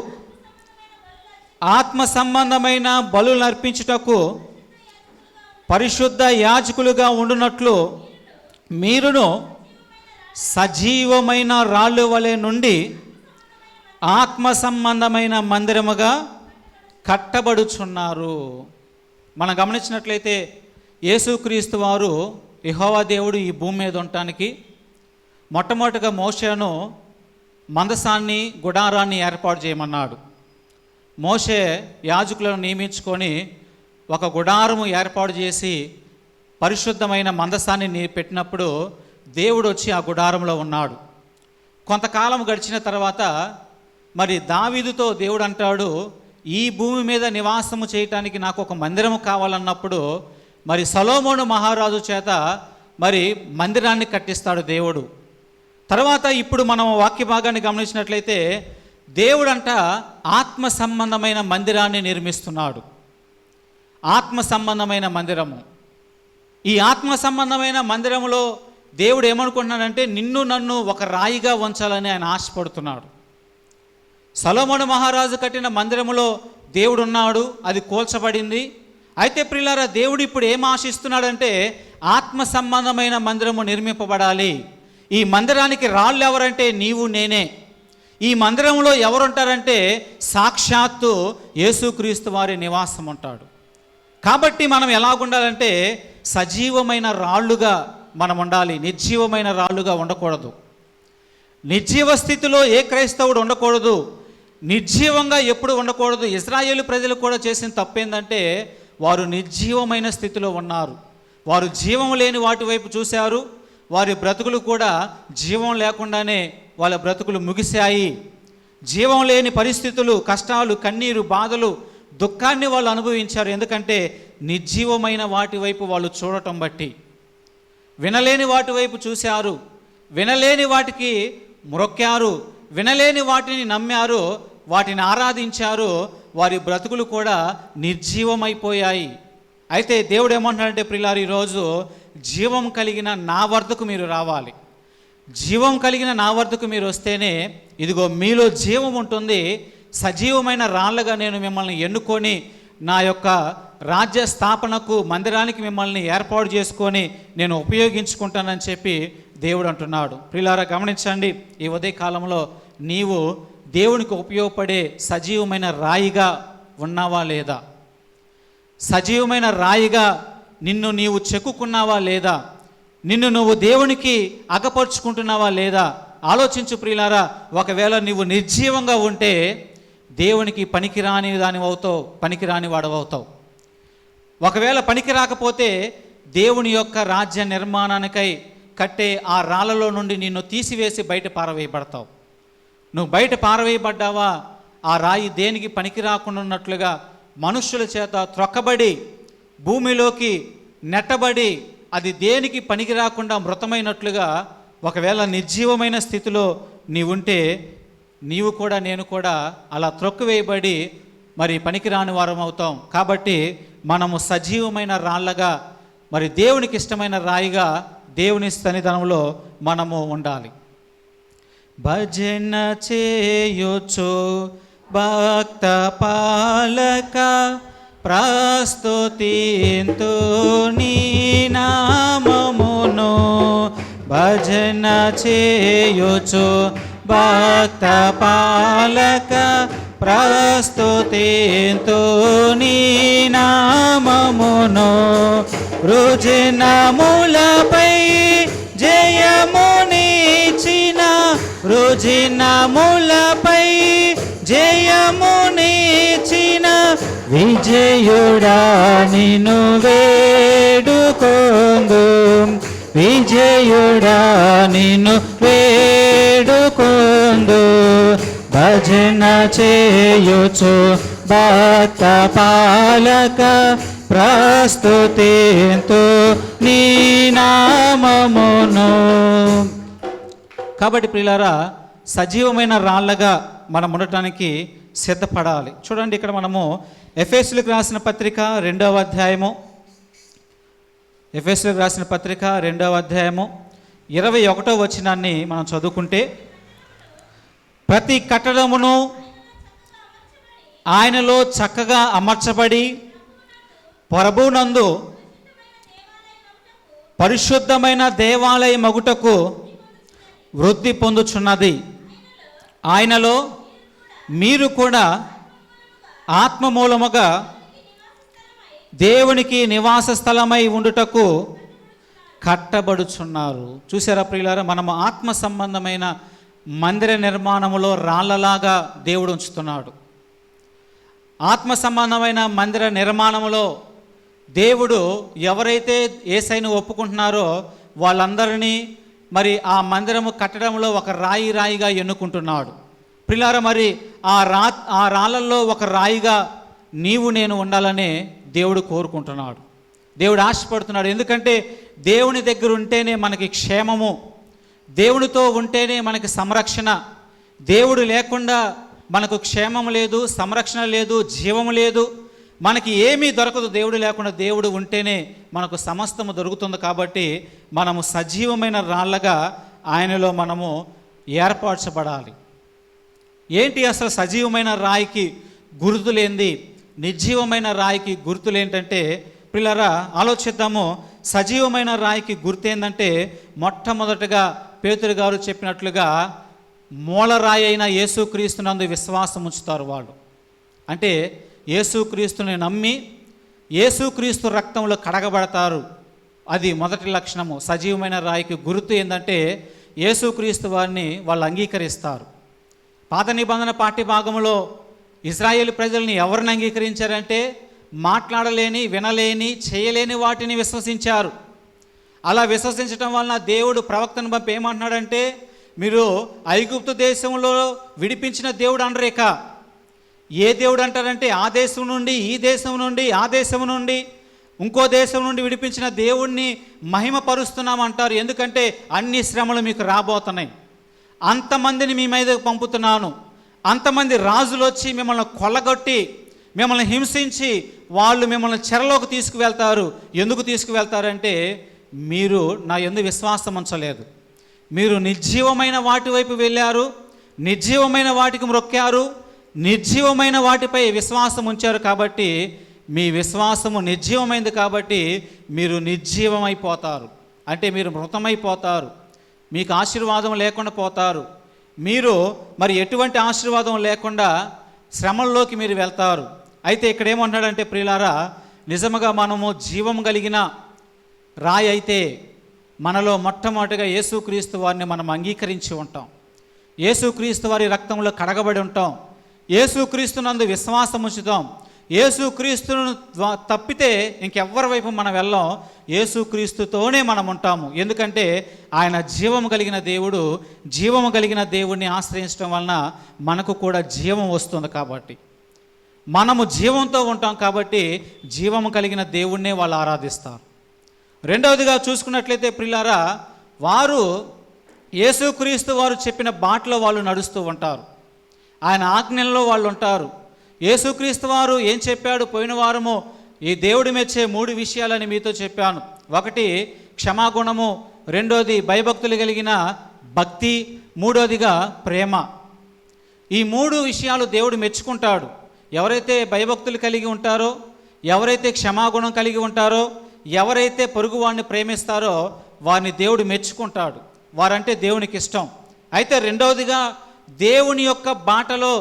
ఆత్మ సంబంధమైన బలులు అర్పించుటకు పరిశుద్ధ యాజకులుగా ఉండునట్లు మీరును సజీవమైన రాళ్ళు వలె నుండి ఆత్మ సంబంధమైన మందిరముగా కట్టబడుచున్నారు. మనం గమనించినట్లయితే యేసుక్రీస్తు వారు యెహోవా దేవుడు ఈ భూమి మీద ఉండటానికి మొట్టమొదటిగా మోషేను మందసాన్ని, గుడారాన్ని ఏర్పాటు చేయమన్నాడు. మోషే యాజకులను నియమించుకొని ఒక గుడారము ఏర్పాటు చేసి పరిశుద్ధమైన మందసాన్ని పెట్టినప్పుడు దేవుడు వచ్చి ఆ గుడారంలో ఉన్నాడు. కొంతకాలం గడిచిన తర్వాత మరి దావీదుతో దేవుడు అంటాడు, ఈ భూమి మీద నివాసము చేయటానికి నాకు ఒక మందిరము కావాలన్నప్పుడు మరి సొలొమోను మహారాజు చేత మరి మందిరాన్ని కట్టిస్తాడు దేవుడు. తర్వాత ఇప్పుడు మనం వాక్య భాగాన్ని గమనించినట్లయితే దేవుడంట ఆత్మ సంబంధమైన మందిరాన్ని నిర్మిస్తున్నాడు. ఆత్మ సంబంధమైన మందిరము. ఈ ఆత్మ సంబంధమైన మందిరములో దేవుడు ఏమనుకుంటున్నాడంటే నిన్ను నన్ను ఒక రాయిగా ఉంచాలని ఆయన ఆశపడుతున్నాడు. సొలొమోను మహారాజు కట్టిన మందిరములో దేవుడు ఉన్నాడు, అది కూల్చబడింది. అయితే ప్రియులారా, దేవుడు ఇప్పుడు ఏం ఆశిస్తున్నాడంటే ఆత్మ సంబంధమైన మందిరము నిర్మింపబడాలి. ఈ మందిరానికి రాళ్ళు ఎవరంటే నీవు నేనే. ఈ మందిరంలో ఎవరుంటారంటే సాక్షాత్తు యేసుక్రీస్తు వారి నివాసం ఉంటాడు. కాబట్టి మనం ఎలాగుండాలంటే సజీవమైన రాళ్ళుగా మనం ఉండాలి, నిర్జీవమైన రాళ్ళుగా ఉండకూడదు. నిర్జీవ స్థితిలో ఏ క్రైస్తవుడు ఉండకూడదు, నిర్జీవంగా ఎప్పుడు ఉండకూడదు. ఇశ్రాయేలు ప్రజలు కూడా చేసిన తప్పేందంటే వారు నిర్జీవమైన స్థితిలో ఉన్నారు. వారు జీవం లేని వాటి వైపు చూశారు. వారి బ్రతుకులు కూడా జీవం లేకుండానే వాళ్ళ బ్రతుకులు ముగిశాయి. జీవం లేని పరిస్థితులు, కష్టాలు, కన్నీరు, బాధలు, దుఃఖాన్ని వాళ్ళు అనుభవించారు. ఎందుకంటే నిర్జీవమైన వాటి వైపు వాళ్ళు చూడటం బట్టి. వినలేని వాటి వైపు చూశారు, వినలేని వాటికి మ్రొక్కారు, వినలేని వాటిని నమ్మారు, వాటిని ఆరాధించారు. వారి బ్రతుకులు కూడా నిర్జీవమైపోయాయి. అయితే దేవుడు ఏమంటున్నాడంటే ప్రియులారు, ఈరోజు జీవం కలిగిన నా వద్దకు మీరు రావాలి. జీవం కలిగిన నా వద్దకు మీరు వస్తేనే ఇదిగో మీలో జీవం ఉంటుంది. సజీవమైన రాళ్ళగా నేను మిమ్మల్ని ఎన్నుకొని నా యొక్క రాజ్య స్థాపనకు, మందిరానికి మిమ్మల్ని ఏర్పాటు చేసుకొని నేను ఉపయోగించుకుంటానని చెప్పి దేవుడు అంటున్నాడు. ప్రియులారా గమనించండి, ఈ ఉదయ కాలంలో నీవు దేవునికి ఉపయోగపడే సజీవమైన రాయిగా ఉన్నావా లేదా? సజీవమైన రాయిగా నిన్ను నీవు చెక్కుకున్నావా లేదా? నిన్ను నువ్వు దేవునికి అగపరుచుకుంటున్నావా లేదా? ఆలోచించు ప్రియులారా. ఒకవేళ నువ్వు నిర్జీవంగా ఉంటే దేవునికి పనికిరాని దాని అవుతావు, పనికిరాని వాడవవుతావు. ఒకవేళ పనికి రాకపోతే దేవుని యొక్క రాజ్య నిర్మాణానికై కట్టే ఆ రాళ్ళలో నుండి నిన్ను తీసివేసి బయట పారవేయబడతావు. నువ్వు బయట పారవేయబడ్డావా, ఆ రాయి దేనికి పనికి రాకుండా ఉన్నట్లుగా మనుష్యుల చేత త్రొక్కబడి భూమిలోకి నెట్టబడి అది దేనికి పనికి రాకుండా మృతమైనట్లుగా ఒకవేళ నిర్జీవమైన స్థితిలో నీవుంటే నీవు కూడా నేను కూడా అలా త్రొక్కువేయబడి మరి పనికిరాని వారం అవుతాం. కాబట్టి మనము సజీవమైన రాళ్ళగా, మరి దేవునికి ఇష్టమైన రాయిగా దేవుని సన్నిధానంలో మనము ఉండాలి. భజన చేయొచ్చు భక్త పాలక, ప్రస్తుతింతు నీ నామమును. భజన చేయొచ్చు భక్త పాలక, ప్రస్తుతింతు నీ నామమును. రుజినములపై జయమునిచిన, రుజినములపై జయమునిచిన విజయుడా నిన్ను వేడుకొందు, విజయుడా నిన్ను వేడుకొందు. భజన చేయుచు భక్త పాలక, ప్రస్తుతింతు నీ నామమును. కాబట్టి ప్రియులారా, సజీవమైన రాళ్ళగా మనం ఉండటానికి సిద్ధపడాలి. చూడండి, ఇక్కడ మనము ఎఫెసీయులకు రాసిన పత్రిక 2వ అధ్యాయము, ఎఫెసీయులకు రాసిన పత్రిక 2వ అధ్యాయము 21వ వచనాన్ని మనం చదువుకుంటే, ప్రతి కట్టడమును ఆయనలో చక్కగా అమర్చబడి ప్రభువునందు పరిశుద్ధమైన దేవాలయ మగుటకు వృద్ధి పొందుచున్నది. ఆయనలో మీరు కూడా ఆత్మ మూలముగా దేవునికి నివాస స్థలమై ఉండుటకు కట్టబడుచున్నారు. చూసారా ప్రియులారా, మనము ఆత్మ సంబంధమైన మందిర నిర్మాణములో రాళ్ళలాగా దేవుడు ఉంచుతున్నాడు. ఆత్మ సంబంధమైన మందిర నిర్మాణములో దేవుడు ఎవరైతే యేసయ్యను ఒప్పుకుంటున్నారో వాళ్ళందరినీ మరి ఆ మందిరము కట్టడంలో ఒక రాయిగా ఎన్నుకుంటున్నాడు. ప్రియులారా, మరి ఆ రాళ్ళల్లో ఒక రాయిగా నీవు నేను ఉండాలనే దేవుడు కోరుకుంటున్నాడు. దేవుడు ఆశపడుతున్నాడు. ఎందుకంటే దేవుని దగ్గర ఉంటేనే మనకి క్షేమము, దేవునితో ఉంటేనే మనకి సంరక్షణ. దేవుడు లేకుండా మనకు క్షేమం లేదు, సంరక్షణ లేదు, జీవము లేదు, మనకి ఏమీ దొరకదు. దేవుడు లేకుండా, దేవుడు ఉంటేనే మనకు సమస్తము దొరుకుతుంది. కాబట్టి మనము సజీవమైన రాళ్ళగా ఆయనలో మనము ఏర్పరచబడాలి. ఏంటి అసలు సజీవమైన రాయికి గుర్తులేంది, నిర్జీవమైన రాయికి గుర్తులు ఏంటంటే, పిల్లరా ఆలోచిద్దాము. సజీవమైన రాయికి గుర్తు ఏంటంటే, మొట్టమొదటగా పేతురు గారు చెప్పినట్లుగా మూలరాయి అయిన యేసుక్రీస్తునందు విశ్వాసం ఉంచుతారు వాళ్ళు. అంటే యేసుక్రీస్తుని నమ్మి యేసుక్రీస్తు రక్తంలో కడగబడతారు. అది మొదటి లక్షణము. సజీవమైన రాయికి గుర్తు ఏంటంటే యేసుక్రీస్తు వారిని వాళ్ళు అంగీకరిస్తారు. పాత నిబంధన పాఠ్య భాగంలో ఇజ్రాయేల్ ప్రజల్ని ఎవరిని అంగీకరించారంటే మాట్లాడలేని, వినలేని, చేయలేని వాటిని విశ్వసించారు. అలా విశ్వసించడం వలన దేవుడు ప్రవక్తను పంపి ఏమంటున్నాడంటే, మీరు ఐగుప్తు దేశంలో విడిపించిన దేవుడు అనరేక. ఏ దేవుడు అంటారంటే ఆ దేశం నుండి, ఈ దేశం నుండి, ఆ దేశం నుండి, ఇంకో దేశం నుండి విడిపించిన దేవుణ్ణి మహిమపరుస్తున్నామంటారు. ఎందుకంటే అన్ని శ్రమలు మీకు రాబోతున్నాయి, అంతమందిని మీ మీదకు పంపుతున్నాను, అంతమంది రాజులు వచ్చి మిమ్మల్ని కొల్లగొట్టి మిమ్మల్ని హింసించి వాళ్ళు మిమ్మల్ని చెరలోకి తీసుకువెళ్తారు. ఎందుకు తీసుకువెళ్తారంటే మీరు నా యందు విశ్వాసం ఉంచలేదు, మీరు నిర్జీవమైన వాటి వైపు వెళ్ళారు, నిర్జీవమైన వాటికి మ్రొక్కారు, నిర్జీవమైన వాటిపై విశ్వాసం ఉంచారు. కాబట్టి మీ విశ్వాసము నిర్జీవమైంది కాబట్టి మీరు నిర్జీవమైపోతారు. అంటే మీరు మృతమైపోతారు, మీకు ఆశీర్వాదం లేకుండా పోతారు. మీరు మరి ఎటువంటి ఆశీర్వాదం లేకుండా శ్రమల్లోకి మీరు వెళ్తారు. అయితే ఇక్కడ ఏమంటున్నాడంటే ప్రియులారా, నిజముగా మనము జీవం కలిగిన రాయి అయితే మనలో మొట్టమొదటిగా యేసుక్రీస్తు వారిని మనం అంగీకరించి ఉంటాం, యేసుక్రీస్తు వారి రక్తంలో కడగబడి ఉంటాం, యేసుక్రీస్తునందు విశ్వాసం ఉంచుతాం. యేసుక్రీస్తును తప్పితే ఇంకెవ్వరి వైపు మనం వెళ్ళాం, యేసుక్రీస్తుతోనే మనం ఉంటాము. ఎందుకంటే ఆయన జీవము కలిగిన దేవుడు, జీవము కలిగిన దేవుడిని ఆశ్రయించడం వలన మనకు కూడా జీవం వస్తుంది. కాబట్టి మనము జీవంతో ఉంటాం కాబట్టి జీవము కలిగిన దేవుణ్ణే వాళ్ళు ఆరాధిస్తారు. రెండవదిగా చూసుకున్నట్లయితే ప్రియులారా, వారు యేసుక్రీస్తు వారు చెప్పిన బాటలో వాళ్ళు నడుస్తూ ఉంటారు, ఆయన ఆజ్ఞల్లో వాళ్ళు ఉంటారు. యేసుక్రీస్తు వారు ఏం చెప్పాడు పోయిన వారము, ఈ దేవుడు మెచ్చే 3 విషయాలని మీతో చెప్పాను. ఒకటి క్షమాగుణము, రెండోది భయభక్తులు కలిగిన భక్తి, మూడోదిగా ప్రేమ. ఈ 3 విషయాలు దేవుడు మెచ్చుకుంటాడు. ఎవరైతే భయభక్తులు కలిగి ఉంటారో, ఎవరైతే క్షమాగుణం కలిగి ఉంటారో, ఎవరైతే పొరుగువాడిని ప్రేమిస్తారో వారిని దేవుడు మెచ్చుకుంటాడు, వారంటే దేవునికి ఇష్టం. అయితే రెండవదిగా దేవుని యొక్క బాటలో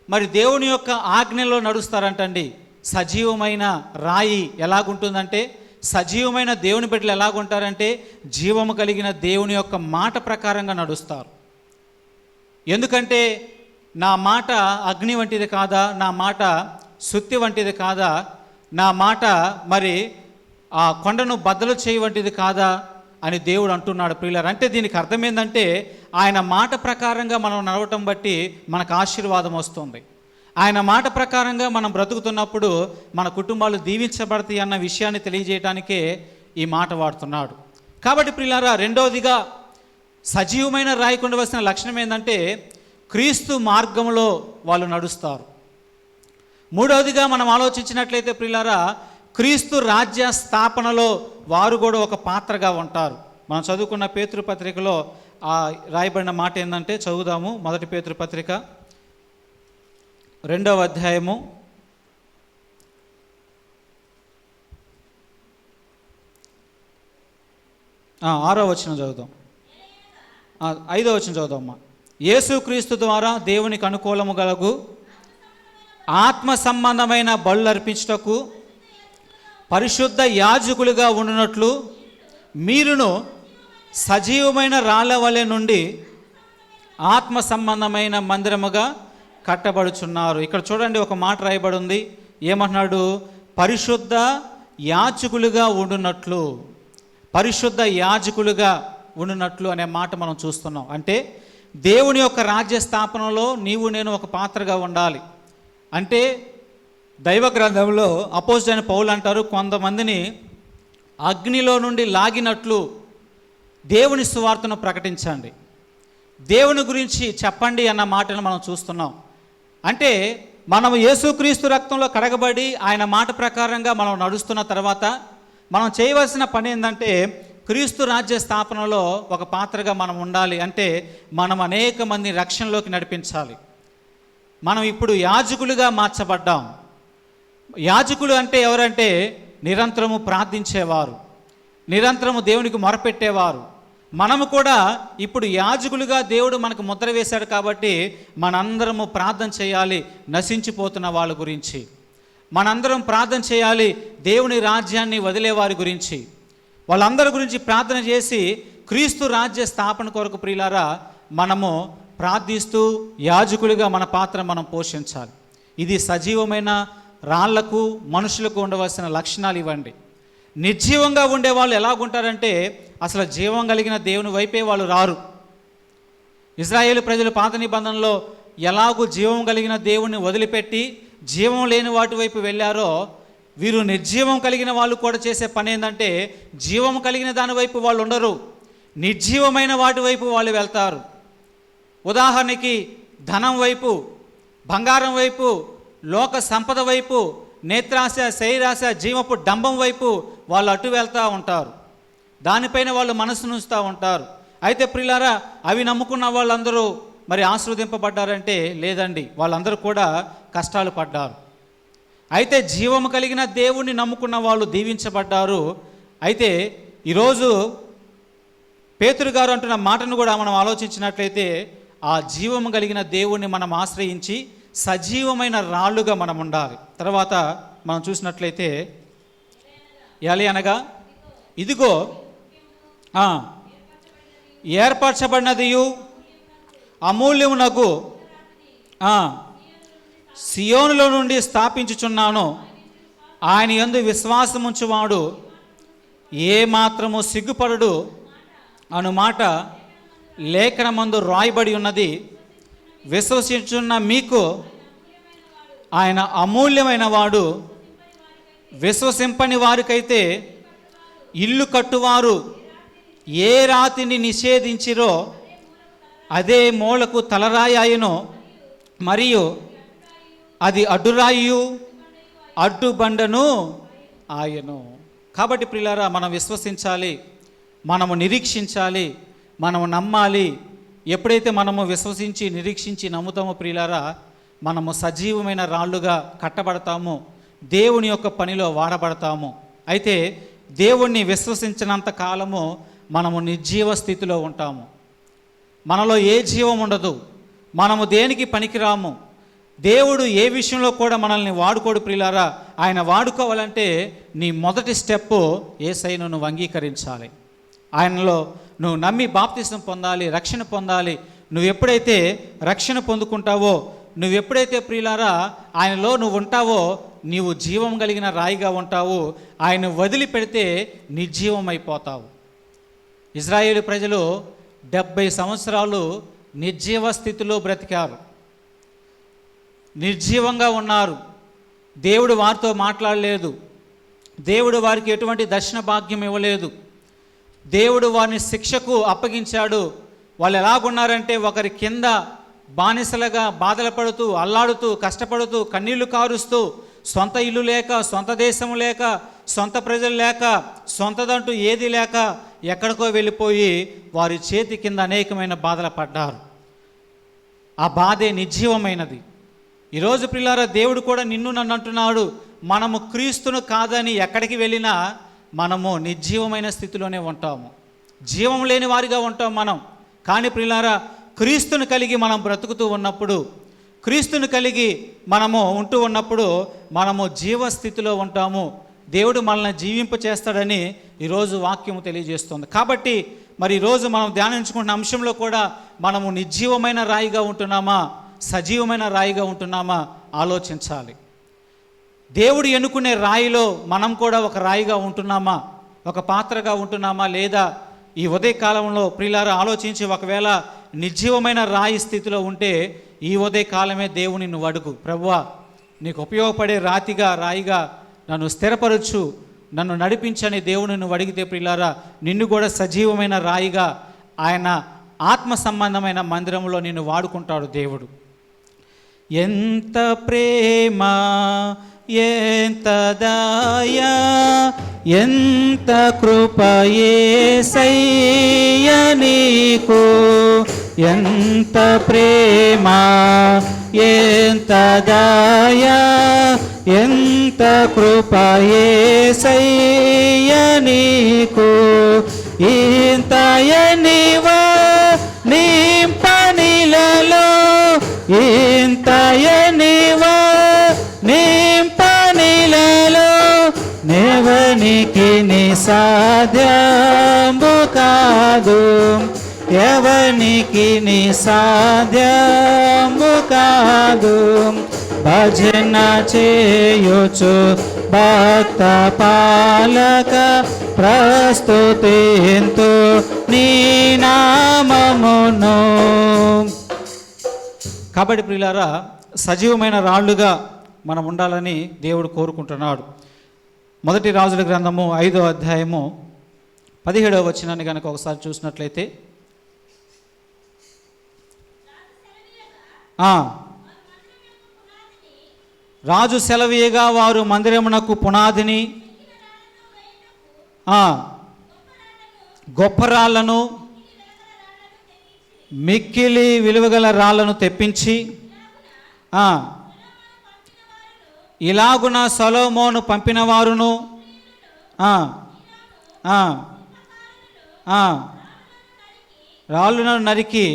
మరి దేవుని యొక్క ఆజ్ఞలో నడుస్తారంటండి. సజీవమైన రాయి ఎలాగుంటుందంటే, సజీవమైన దేవుని బిడ్డలు ఎలాగుంటారంటే జీవము కలిగిన దేవుని యొక్క మాట ప్రకారంగా నడుస్తారు. ఎందుకంటే నా మాట అగ్ని వంటిది కాదా, నా మాట సుత్తి వంటిది కాదా, నా మాట మరి ఆ కొండను బద్దలు చేయి వంటిది కాదా అని దేవుడు అంటున్నాడు ప్రియులారా. అంటే దీనికి అర్థం ఏంటంటే ఆయన మాట ప్రకారంగా మనం నడవటం బట్టి మనకు ఆశీర్వాదం వస్తుంది. ఆయన మాట ప్రకారంగా మనం బ్రతుకుతున్నప్పుడు మన కుటుంబాలు దీవించబడతాయి అన్న విషయాన్ని తెలియజేయడానికే ఈ మాట వాడుతున్నాడు. కాబట్టి ప్రియులారా, రెండవదిగా సజీవమైన రాయికి ఉండవలసిన లక్షణం ఏంటంటే క్రీస్తు మార్గంలో వాళ్ళు నడుస్తారు. మూడవదిగా మనం ఆలోచించినట్లయితే ప్రియులారా, క్రీస్తు రాజ్య స్థాపనలో వారు కూడా ఒక పాత్రగా ఉంటారు. మనం చదువుకున్న పేతురు పత్రికలో రాయబడిన మాట ఏంటంటే చదువుదాము. మొదటి పేతురు పత్రిక 2వ అధ్యాయము 6వ వచనం చదువుదాం, 5వ వచనం చదువుదామా. యేసుక్రీస్తు ద్వారా దేవునికి అనుకూలము గలగు ఆత్మ సంబంధమైన బలులు అర్పించుటకు పరిశుద్ధ యాజకులుగా ఉండునట్లు మీరును సజీవమైన రాళ్ళ వలె నుండి ఆత్మ సంబంధమైన మందిరముగా కట్టబడుచున్నారు. ఇక్కడ చూడండి, ఒక మాట రాయబడి ఉంది. ఏమంటున్నాడు? పరిశుద్ధ యాజకులుగా ఉండునట్లు, పరిశుద్ధ యాజకులుగా ఉండునట్లు అనే మాట మనం చూస్తున్నాం. అంటే దేవుని యొక్క రాజ్య స్థాపనలో నీవు నేను ఒక పాత్రగా ఉండాలి. అంటే దైవ గ్రంథంలో అపోస్తలుడైన పౌలు అంటారు, కొంతమందిని అగ్నిలో నుండి లాగినట్లు దేవుని సువార్తను ప్రకటించండి, దేవుని గురించి చెప్పండి అన్న మాటను మనం చూస్తున్నాం. అంటే మనం యేసుక్రీస్తు రక్తంలో కడగబడి ఆయన మాట ప్రకారంగా మనం నడుస్తున్న తర్వాత మనం చేయవలసిన పని ఏంటంటే క్రీస్తు రాజ్య స్థాపనలో ఒక పాత్రగా మనం ఉండాలి. అంటే మనం అనేక మంది రక్షణలోకి నడిపించాలి. మనం ఇప్పుడు యాజకులుగా మార్చబడ్డాం. యాజకులు అంటే ఎవరంటే నిరంతరము ప్రార్థించేవారు, నిరంతరము దేవునికి మొరపెట్టేవారు. మనము కూడా ఇప్పుడు యాజకులుగా దేవుడు మనకు ముద్ర వేశాడు కాబట్టి మనందరము ప్రార్థన చేయాలి నశించిపోతున్న వాళ్ళ గురించి. మనందరం ప్రార్థన చేయాలి దేవుని రాజ్యాన్ని వదిలే వారి గురించి. వాళ్ళందరి గురించి ప్రార్థన చేసి క్రీస్తు రాజ్య స్థాపన కొరకు ప్రియులారా మనము ప్రార్థిస్తూ యాజకులుగా మన పాత్ర మనం పోషించాలి. ఇది సజీవమైన రాళ్లకు మనుషులకు ఉండవలసిన లక్షణాలు ఇవ్వండి. నిర్జీవంగా ఉండే వాళ్ళు ఎలాగుంటారంటే అసలు జీవం కలిగిన దేవుని వైపే వాళ్ళు రారు. ఇజ్రాయేలు ప్రజలు పాత నిబంధనలో ఎలాగూ జీవం కలిగిన దేవుణ్ణి వదిలిపెట్టి జీవం లేని వాటి వైపు వెళ్ళారో, వీరు నిర్జీవం కలిగిన వాళ్ళు కూడా చేసే పని ఏంటంటే జీవం కలిగిన దాని వైపు వాళ్ళు ఉండరు, నిర్జీవమైన వాటి వైపు వాళ్ళు వెళ్తారు. ఉదాహరణకి ధనం వైపు, బంగారం వైపు, లోక సంపద వైపు, నేత్రాశ, శరీరాశ, జీవపు డంబం వైపు వాళ్ళు అటు వెళ్తూ ఉంటారు. దానిపైన వాళ్ళు మనసును ఉంచుతూ ఉంటారు. అయితే ప్రియులారా, అవి నమ్ముకున్న వాళ్ళందరూ మరి ఆశీర్వదింపబడ్డారంటే లేదండి, వాళ్ళందరూ కూడా కష్టాలు పడ్డారు. అయితే జీవము కలిగిన దేవుణ్ణి నమ్ముకున్న వాళ్ళు దీవించబడ్డారు. అయితే ఈరోజు పేతురు గారు అంటున్న మాటను కూడా మనం ఆలోచించినట్లయితే ఆ జీవము కలిగిన దేవుణ్ణి మనం ఆశ్రయించి సజీవమైన రాళ్ళుగా మనం ఉండాలి. తర్వాత మనం చూసినట్లయితే ఎలి అనగా ఇదిగో ఏర్పరచబడినదియు అమూల్యమునగు సియోనులో నుండి స్థాపించుచున్నాను, ఆయన యందు విశ్వాసముంచువాడు ఏ మాత్రము సిగ్గుపడడు అను మాట లేఖనమందు రాయబడి ఉన్నది. విశ్వసించున్న మీకు ఆయన అమూల్యమైన వాడు. విశ్వసింపని వారికైతే ఇల్లు కట్టువారు ఏ రాతిని నిషేధించిరో అదే మూలకు తలరాయను, మరియు అది అడ్డురాయు అడ్డుబండను ఆయను. కాబట్టి ప్రియులారా, మనం విశ్వసించాలి, మనము నిరీక్షించాలి, మనము నమ్మాలి. ఎప్పుడైతే మనము విశ్వసించి నిరీక్షించి నమ్ముతామో ప్రియులారా, మనము సజీవమైన రాళ్ళుగా కట్టబడతాము, దేవుని యొక్క పనిలో వాడబడతాము. అయితే దేవుణ్ణి విశ్వసించినంత కాలము మనము నిర్జీవ స్థితిలో ఉంటాము. మనలో ఏ జీవం ఉండదు, మనము దేనికి పనికిరాము. దేవుడు ఏ విషయంలో కూడా మనల్ని వాడుకోడు ప్రియులారా. ఆయన వాడుకోవాలంటే నీ మొదటి స్టెప్ యేసయ్యను నువ్వు అంగీకరించాలి. ఆయనలో నువ్వు నమ్మి బాప్తిసం పొందాలి, రక్షణ పొందాలి. నువ్వు ఎప్పుడైతే రక్షణ పొందుకుంటావో, నువ్వు ఎప్పుడైతే ప్రియులారా ఆయనలో నువ్వు ఉంటావో, నీవు జీవం కలిగిన రాయిగా ఉంటావు. ఆయన వదిలిపెడితే నిర్జీవం అయిపోతావు. ఇజ్రాయేలు ప్రజలు 70 సంవత్సరాలు నిర్జీవ స్థితిలో బ్రతికారు, నిర్జీవంగా ఉన్నారు. దేవుడు వారితో మాట్లాడలేదు, దేవుడు వారికి ఎటువంటి దర్శన భాగ్యం ఇవ్వలేదు, దేవుడు వారిని శిక్షకు అప్పగించాడు. వాళ్ళు ఎలాగున్నారంటే ఒకరి కింద బానిసలుగా బాధలు పడుతూ, అల్లాడుతూ, కష్టపడుతూ, కన్నీళ్లు కారుస్తూ, సొంత ఇల్లు లేక, సొంత దేశం లేక, సొంత ప్రజలు లేక, సొంతదంటూ ఏది లేక ఎక్కడికో వెళ్ళిపోయి వారి చేతి కింద అనేకమైన బాధలు పడ్డారు. ఆ బాధే నిర్జీవమైనది. ఈరోజు ప్రియులారా, దేవుడు కూడా నిన్ను నన్ను అంటున్నాడు, మనము క్రీస్తును కాదని ఎక్కడికి వెళ్ళినా మనము నిర్జీవమైన స్థితిలోనే ఉంటాము, జీవం లేని వారిగా ఉంటాం మనం. కానీ ప్రియులారా, క్రీస్తును కలిగి మనం బ్రతుకుతూ ఉన్నప్పుడు, క్రీస్తును కలిగి మనము ఉంటూ ఉన్నప్పుడు మనము జీవస్థితిలో ఉంటాము. దేవుడు మనల్ని జీవింప చేస్తాడని ఈరోజు వాక్యము తెలియజేస్తుంది. కాబట్టి మరి ఈరోజు మనం ధ్యానించుకుంటున్న అంశంలో కూడా మనము నిర్జీవమైన రాయిగా ఉంటున్నామా, సజీవమైన రాయిగా ఉంటున్నామా ఆలోచించాలి. దేవుడు ఎన్నుకునే రాయిలో మనం కూడా ఒక రాయిగా ఉంటున్నామా, ఒక పాత్రగా ఉంటున్నామా లేదా? ఈ ఉదయకాలంలో ప్రియులారా ఆలోచించి, ఒకవేళ నిర్జీవమైన రాయి స్థితిలో ఉంటే ఈ ఉదయకాలమే దేవుని నువ్వు అడుగు, ప్రభువా నీకు ఉపయోగపడే రాయిగా నన్ను స్థిరపరచు, నన్ను నడిపించని దేవుని నువ్వు అడిగితే ప్రియులారా నిన్ను కూడా సజీవమైన రాయిగా ఆయన ఆత్మ సంబంధమైన మందిరంలో నిన్ను వాడుకుంటాడు దేవుడు. ఎంత ప్రేమ, ఎంత దయ, ఎంత కృప యేసయ్య నీకు, ఎంత ప్రేమ, ఎంత దయ, ఎంత కృప యేసయ్య నీకు, ఇంతయనివా నింపనిలలో, ఇంతయనివా నింపనిలలో, నెవనికి నిసాధ్యంబు కాదు, ఎవనికి నిసాధ్యంబు కాదు. భజన చేయుచు భక్త పాలక, ప్రస్తుతింతు నీ నామమును. కాబట్టి ప్రియులారా సజీవమైన రాళ్ళుగా మనం ఉండాలని దేవుడు కోరుకుంటున్నాడు. మొదటి రాజుల గ్రంథము 5వ అధ్యాయము 17వ వచనాన్ని కనుక ఒకసారి చూసినట్లయితే, రాజు సెలవీయగా వారు మందిరమునకు పునాదిని, గొప్ప రాళ్లను, మిక్కిలి విలువగల రాళ్లను తెప్పించి, ఇలాగున సొలొమోను పంపిన వారును రాళ్ళను నరికి,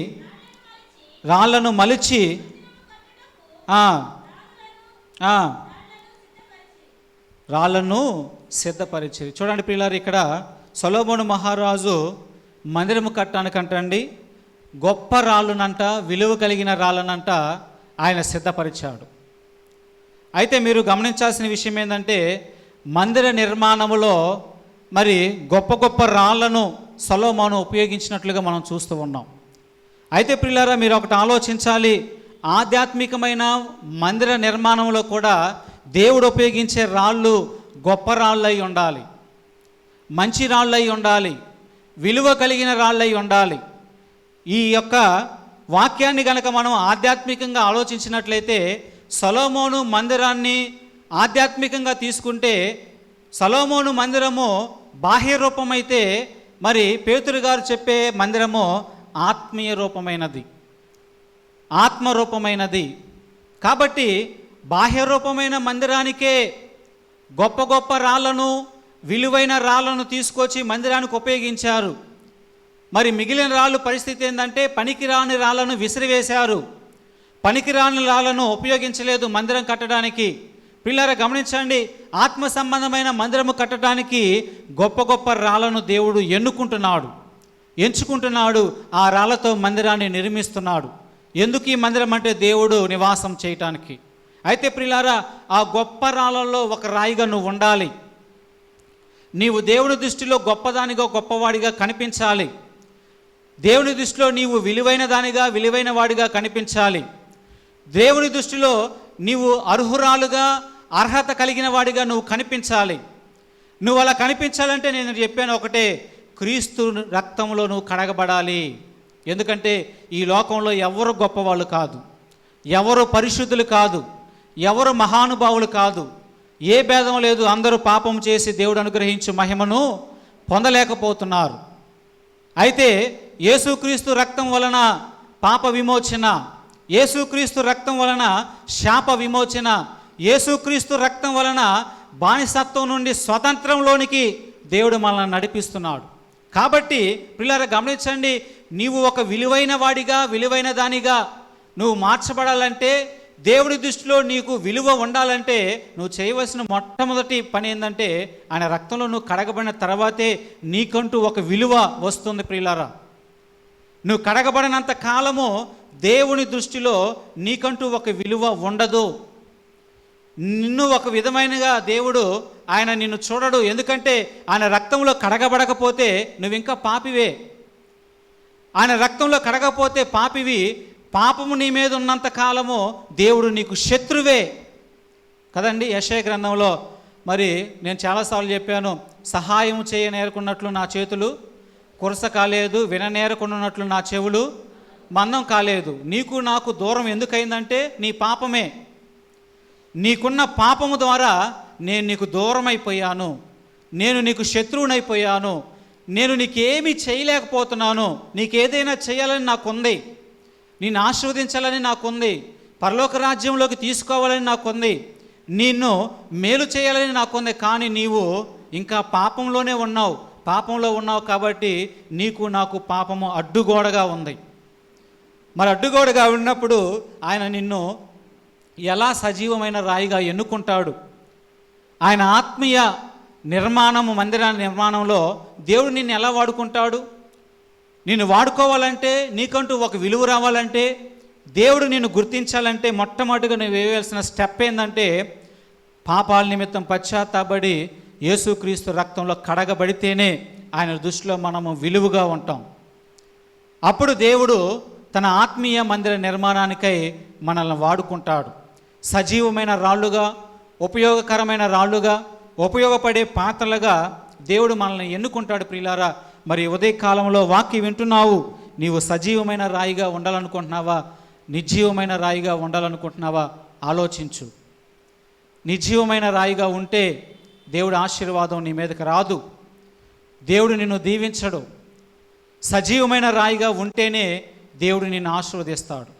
రాళ్లను మలిచి రాళ్లను సిద్ధపరిచి. చూడండి ప్రియులారు, ఇక్కడ సొలొమోను మహారాజు మందిరము కట్టడానికంటండి గొప్ప రాళ్ళనంట, విలువ కలిగిన రాళ్ళనంట ఆయన సిద్ధపరిచాడు. అయితే మీరు గమనించాల్సిన విషయం ఏంటంటే, మందిర నిర్మాణములో మరి గొప్ప గొప్ప రాళ్లను సొలొమోను ఉపయోగించినట్లుగా మనం చూస్తూ ఉన్నాం. అయితే ప్రియులారా మీరు ఒకటి ఆలోచించాలి, ఆధ్యాత్మికమైన మందిర నిర్మాణంలో కూడా దేవుడు ఉపయోగించే రాళ్ళు గొప్ప రాళ్ళై ఉండాలి, మంచి రాళ్ళై ఉండాలి, విలువ కలిగిన రాళ్ళై ఉండాలి. ఈ యొక్క వాక్యాన్ని గనక మనం ఆధ్యాత్మికంగా ఆలోచించినట్లయితే, సొలొమోను మందిరాన్ని ఆధ్యాత్మికంగా తీసుకుంటే సొలొమోను మందిరము బాహ్య రూపమైతే, మరి పేతురు గారు చెప్పే మందిరము ఆత్మీయ రూపమైనది, ఆత్మరూపమైనది. కాబట్టి బాహ్య రూపమైన మందిరానికే గొప్ప గొప్ప రాళ్లను, విలువైన రాళ్లను తీసుకొచ్చి మందిరానికి ఉపయోగించారు. మరి మిగిలిన రాళ్ళు పరిస్థితి ఏంటంటే, పనికిరాని రాళ్లను విసిరివేశారు, పనికిరాని రాళ్లను ఉపయోగించలేదు మందిరం కట్టడానికి. పిల్లరా గమనించండి, ఆత్మ సంబంధమైన మందిరము కట్టడానికి గొప్ప గొప్ప రాళ్లను దేవుడు ఎంచుకుంటున్నాడు. ఆ రాళ్లతో మందిరాన్ని నిర్మిస్తున్నాడు. ఎందుకు ఈ మందిరం అంటే దేవుడు నివాసం చేయటానికి. అయితే ప్రియులారా ఆ గొప్ప రాళ్ళల్లో ఒక రాయిగా నువ్వు ఉండాలి. నీవు దేవుని దృష్టిలో గొప్పదానిగా, గొప్పవాడిగా కనిపించాలి. దేవుని దృష్టిలో నీవు విలువైన దానిగా, విలువైన వాడిగా కనిపించాలి. దేవుని దృష్టిలో నీవు అర్హురాలుగా, అర్హత కలిగిన వాడిగా నువ్వు కనిపించాలి. నువ్వు అలా కనిపించాలంటే నేను చెప్పాను ఒకటే, క్రీస్తు రక్తంలో నువ్వు కడగబడాలి. ఎందుకంటే ఈ లోకంలో ఎవరు గొప్పవాళ్ళు కాదు, ఎవరు పరిశుద్ధులు కాదు, ఎవరు మహానుభావులు కాదు, ఏ భేదం లేదు. అందరూ పాపం చేసి దేవుడు అనుగ్రహించు మహిమను పొందలేకపోతున్నారు. అయితే యేసుక్రీస్తు రక్తం వలన పాప విమోచన, యేసుక్రీస్తు రక్తం వలన శాప విమోచన, యేసుక్రీస్తు రక్తం వలన బానిసత్వం నుండి స్వతంత్రంలోనికి దేవుడు మనల్ని నడిపిస్తున్నాడు. కాబట్టి పిల్లలు గమనించండి, నీవు ఒక విలువైన వాడిగా, విలువైన దానిగా నువ్వు మార్చబడాలంటే, దేవుడి దృష్టిలో నీకు విలువ ఉండాలంటే నువ్వు చేయవలసిన మొట్టమొదటి పని ఏంటంటే, ఆయన రక్తంలో నువ్వు కడగబడిన తర్వాతే నీకంటూ ఒక విలువ వస్తుంది. ప్రియులారా, నువ్వు కడగబడినంత కాలము దేవుని దృష్టిలో నీకంటూ ఒక విలువ ఉండదు. నిన్ను ఒక విధమైనగా దేవుడు ఆయన నిన్ను చూడడు. ఎందుకంటే ఆయన రక్తంలో కడగబడకపోతే నువ్వు ఇంకా పాపివే. ఆయన రక్తంలో కడగపోతే పాపివి. పాపము నీ మీద ఉన్నంత కాలము దేవుడు నీకు శత్రువే కదండి. యెషయా గ్రంథంలో మరి నేను చాలాసార్లు చెప్పాను, సహాయం చేయనేరుకున్నట్లు నా చేతులు కురస కాలేదు, విననేరకున్నట్లు నా చెవులు మందం కాలేదు. నీకు నాకు దూరం ఎందుకైందంటే నీ పాపమే. నీకున్న పాపము ద్వారా నేను నీకు దూరం అయిపోయాను, నేను నీకు శత్రువునైపోయాను, నేను నీకేమీ చేయలేకపోతున్నాను. నీకేదైనా చేయాలని నాకుంది, నిన్ను ఆశీర్వదించాలని నాకుంది, పరలోక రాజ్యంలోకి తీసుకోవాలని నాకుంది, నిన్ను మేలు చేయాలని నాకుంది. కానీ నీవు ఇంకా పాపంలోనే ఉన్నావు. పాపంలో ఉన్నావు కాబట్టి నీకు నాకు పాపము అడ్డుగోడగా ఉంది. మరి అడ్డుగోడగా ఉన్నప్పుడు ఆయన నిన్ను ఎలా సజీవమైన రాయిగా ఎన్నుకుంటాడు? ఆయన ఆత్మీయ నిర్మాణము, మందిర నిర్మాణంలో దేవుడు నిన్ను ఎలా వాడుకుంటాడు? నిన్ను వాడుకోవాలంటే, నీకంటూ ఒక విలువ రావాలంటే, దేవుడు నిన్ను గుర్తించాలంటే మొట్టమొదటిగా నువ్వు వేయవలసిన స్టెప్ ఏంటంటే, పాపాల నిమిత్తం పశ్చాత్తాపడి యేసుక్రీస్తు రక్తంలో కడగబడితేనే ఆయన దృష్టిలో మనము విలువగా ఉంటాం. అప్పుడు దేవుడు తన ఆత్మీయ మందిర నిర్మాణానికై మనల్ని వాడుకుంటాడు. సజీవమైన రాళ్ళుగా, ఉపయోగకరమైన రాళ్ళుగా, ఉపయోగపడే పాత్రలుగా దేవుడు మనల్ని ఎన్నుకుంటాడు. ప్రియులారా, మరి ఉదయకాలంలో వాక్యం వింటున్నావు, నీవు సజీవమైన రాయిగా ఉండాలనుకుంటున్నావా, నిర్జీవమైన రాయిగా ఉండాలనుకుంటున్నావా? ఆలోచించు. నిర్జీవమైన రాయిగా ఉంటే దేవుడు ఆశీర్వాదం నీ మీదకి రాదు, దేవుడు నిన్ను దీవించడు. సజీవమైన రాయిగా ఉంటేనే దేవుడు నిన్ను ఆశీర్వదిస్తాడు.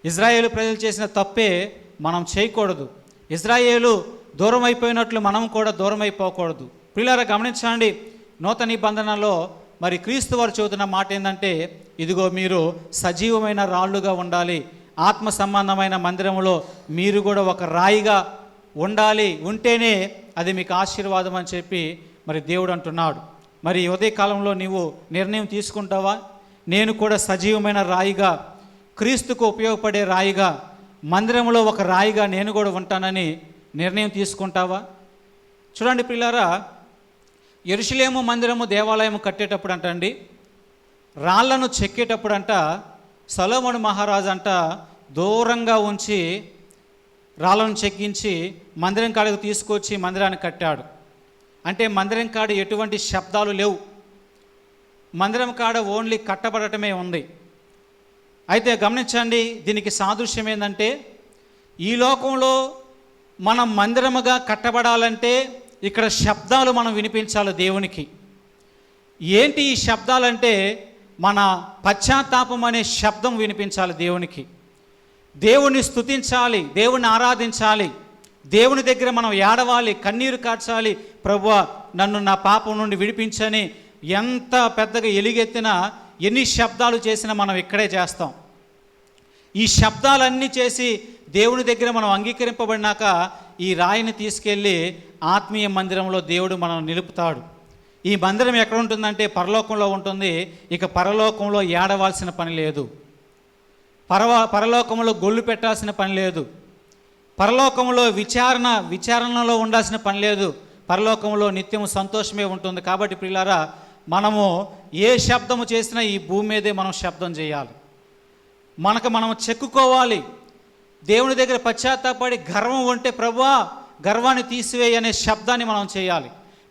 ఇజ్రాయేలు ప్రజలు చేసిన తప్పే మనం చేయకూడదు. ఇజ్రాయేలు దూరం అయిపోయినట్లు మనం కూడా దూరం అయిపోకూడదు. ప్రియులారా, గమనించండి, నూతన నిబంధనలో మరి క్రీస్తు వారు చెబుతున్న మాట ఏంటంటే, ఇదిగో మీరు సజీవమైన రాళ్ళుగా ఉండాలి, ఆత్మ సంబంధమైన మందిరంలో మీరు కూడా ఒక రాయిగా ఉండాలి, ఉంటేనే అది మీకు ఆశీర్వాదం అని చెప్పి మరి దేవుడు అంటున్నాడు. మరి ఉదయ కాలంలో నీవు నిర్ణయం తీసుకుంటావా? నేను కూడా సజీవమైన రాయిగా, క్రీస్తుకు ఉపయోగపడే రాయిగా, మందిరంలో ఒక రాయిగా నేను కూడా ఉంటానని నిర్ణయం తీసుకుంటావా? చూడండి ప్రియులారా, యెరూషలేము మందిరము దేవాలయం కట్టేటప్పుడు అంటండి, రాళ్లను చెక్కేటప్పుడు అంట సొలొమోను మహారాజు అంట దూరంగా ఉంచి రాళ్లను చెక్కించి మందిరం కాడకు తీసుకొచ్చి మందిరాన్ని కట్టాడు. అంటే మందిరం కాడ ఎటువంటి శబ్దాలు లేవు, మందిరం కాడ ఓన్లీ కట్టబడటమే ఉంది. అయితే గమనించండి, దీనికి సాదృశ్యం ఏంటంటే, ఈ లోకంలో మనం మందిరముగా కట్టబడాలంటే ఇక్కడ శబ్దాలు మనం వినిపించాలి దేవునికి. ఏంటి ఈ శబ్దాలంటే, మన పశ్చాత్తాపం అనే శబ్దం వినిపించాలి దేవునికి. దేవుణ్ణి స్తుతించాలి, దేవుణ్ణి ఆరాధించాలి, దేవుని దగ్గర మనం ఏడవాలి, కన్నీరు కార్చాలి. ప్రభువా, నన్ను నా పాపం నుండి విడిపించని ఎంత పెద్దగా ఎలుగెత్తినా, ఎన్ని శబ్దాలు చేసినా మనం ఇక్కడే చేస్తాం. ఈ శబ్దాలన్నీ చేసి దేవుని దగ్గర మనం అంగీకరింపబడినాక ఈ రాయిని తీసుకెళ్ళి ఆత్మీయ మందిరంలో దేవుడు మనం నిలుపుతాడు. ఈ మందిరం ఎక్కడ ఉంటుందంటే పరలోకంలో ఉంటుంది. ఇక పరలోకంలో ఏడవాల్సిన పని లేదు, పరలోకంలో గొల్లు పెట్టాల్సిన పని లేదు, పరలోకంలో విచారణలో ఉండాల్సిన పని లేదు. పరలోకంలో నిత్యము సంతోషమే ఉంటుంది. కాబట్టి ప్రియులారా, మనము ఏ శబ్దము చేసినా ఈ భూమి మీదే మనం శబ్దం చేయాలి. మనం చెక్కుకోవాలి. దేవుని దగ్గర పశ్చాత్తాపడి గర్వం ఉంటే, ప్రభువా గర్వాన్ని తీసివేయి అనే శబ్దాన్ని మనం చేయాలి.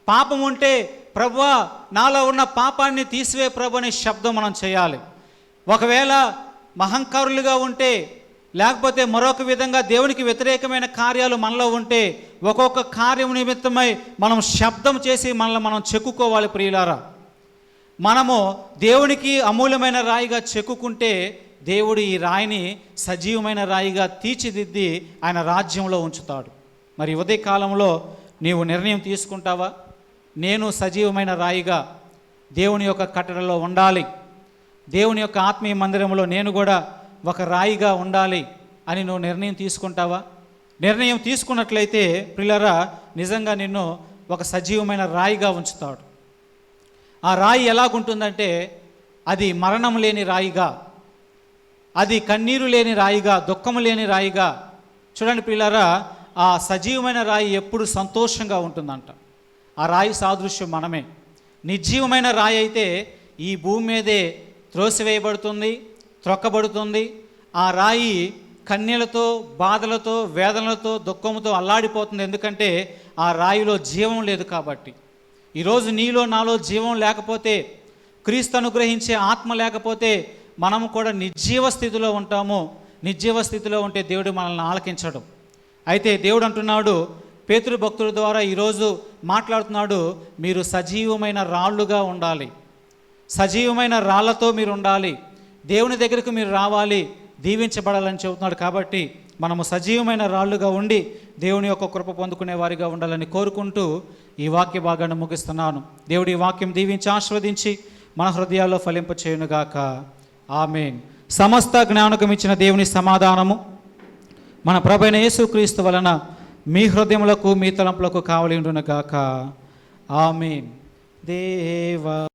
పాపం ఉంటే, ప్రభువా నాలో ఉన్న పాపాన్ని తీసివే ప్రభు అనే శబ్దం మనం చేయాలి. ఒకవేళ మహంకారులుగా ఉంటే, లేకపోతే మరొక విధంగా దేవునికి వ్యతిరేకమైన కార్యాలు మనలో ఉంటే, ఒక్కొక్క కార్యం నిమిత్తమై మనం శబ్దం చేసి మనల్ని మనం చెక్కుకోవాలి. ప్రియులారా, మనము దేవునికి అమూల్యమైన రాయిగా చెక్కుకుంటే దేవుడు ఈ రాయిని సజీవమైన రాయిగా తీర్చిదిద్ది ఆయన రాజ్యంలో ఉంచుతాడు. మరి ఉదయ కాలంలో నీవు నిర్ణయం తీసుకుంటావా? నేను సజీవమైన రాయిగా దేవుని యొక్క కట్టడలో ఉండాలి, దేవుని యొక్క ఆత్మీయ మందిరంలో నేను కూడా ఒక రాయిగా ఉండాలి అని నువ్వు నిర్ణయం తీసుకుంటావా? నిర్ణయం తీసుకున్నట్లయితే ప్రియులారా, నిజంగా నిన్ను ఒక సజీవమైన రాయిగా ఉంచుతాడు. ఆ రాయి ఎలాగుంటుందంటే, అది మరణం లేని రాయిగా, అది కన్నీరు లేని రాయిగా, దుఃఖము లేని రాయిగా. చూడండి ప్రియులారా, ఆ సజీవమైన రాయి ఎప్పుడు సంతోషంగా ఉంటుందంట. ఆ రాయి సాదృశ్యం మనమే. నిర్జీవమైన రాయి అయితే ఈ భూమి మీదే త్రోసివేయబడుతుంది, త్రొక్కబడుతుంది. ఆ రాయి కన్నీళ్లతో, బాధలతో, వేదనలతో, దుఃఖంతో అల్లాడిపోతుంది. ఎందుకంటే ఆ రాయిలో జీవం లేదు కాబట్టి. ఈరోజు నీలో నాలో జీవం లేకపోతే, క్రీస్తు అనుగ్రహించే ఆత్మ లేకపోతే మనము కూడా నిర్జీవ స్థితిలో ఉంటాము. నిర్జీవ స్థితిలో ఉంటే దేవుడు మనల్ని ఆలకించడం. అయితే దేవుడు అంటున్నాడు, పేతురు భక్తుల ద్వారా ఈరోజు మాట్లాడుతున్నాడు, మీరు సజీవమైన రాళ్ళుగా ఉండాలి. సజీవమైన రాళ్లతో మీరు ఉండాలి. దేవుని దగ్గరకు మీరు రావాలి, దీవించబడాలని చెబుతున్నాడు. కాబట్టి మనము సజీవమైన రాళ్ళుగా ఉండి దేవుని యొక్క కృప పొందుకునే వారిగా ఉండాలని కోరుకుంటూ ఈ వాక్య భాగాన్ని ముగిస్తున్నాను. దేవుడి వాక్యం దీవించి ఆశీర్వదించి మన హృదయాల్లో ఫలింప చేయునుగాక. ఆమేన్. సమస్త జ్ఞానకం ఇచ్చిన దేవుని సమాధానము మన ప్రభువైన యేసుక్రీస్తు వలన మీ హృదయములకు, మీ తలంపులకు కావలి ఉండునుగాక. ఆమేన్. దేవా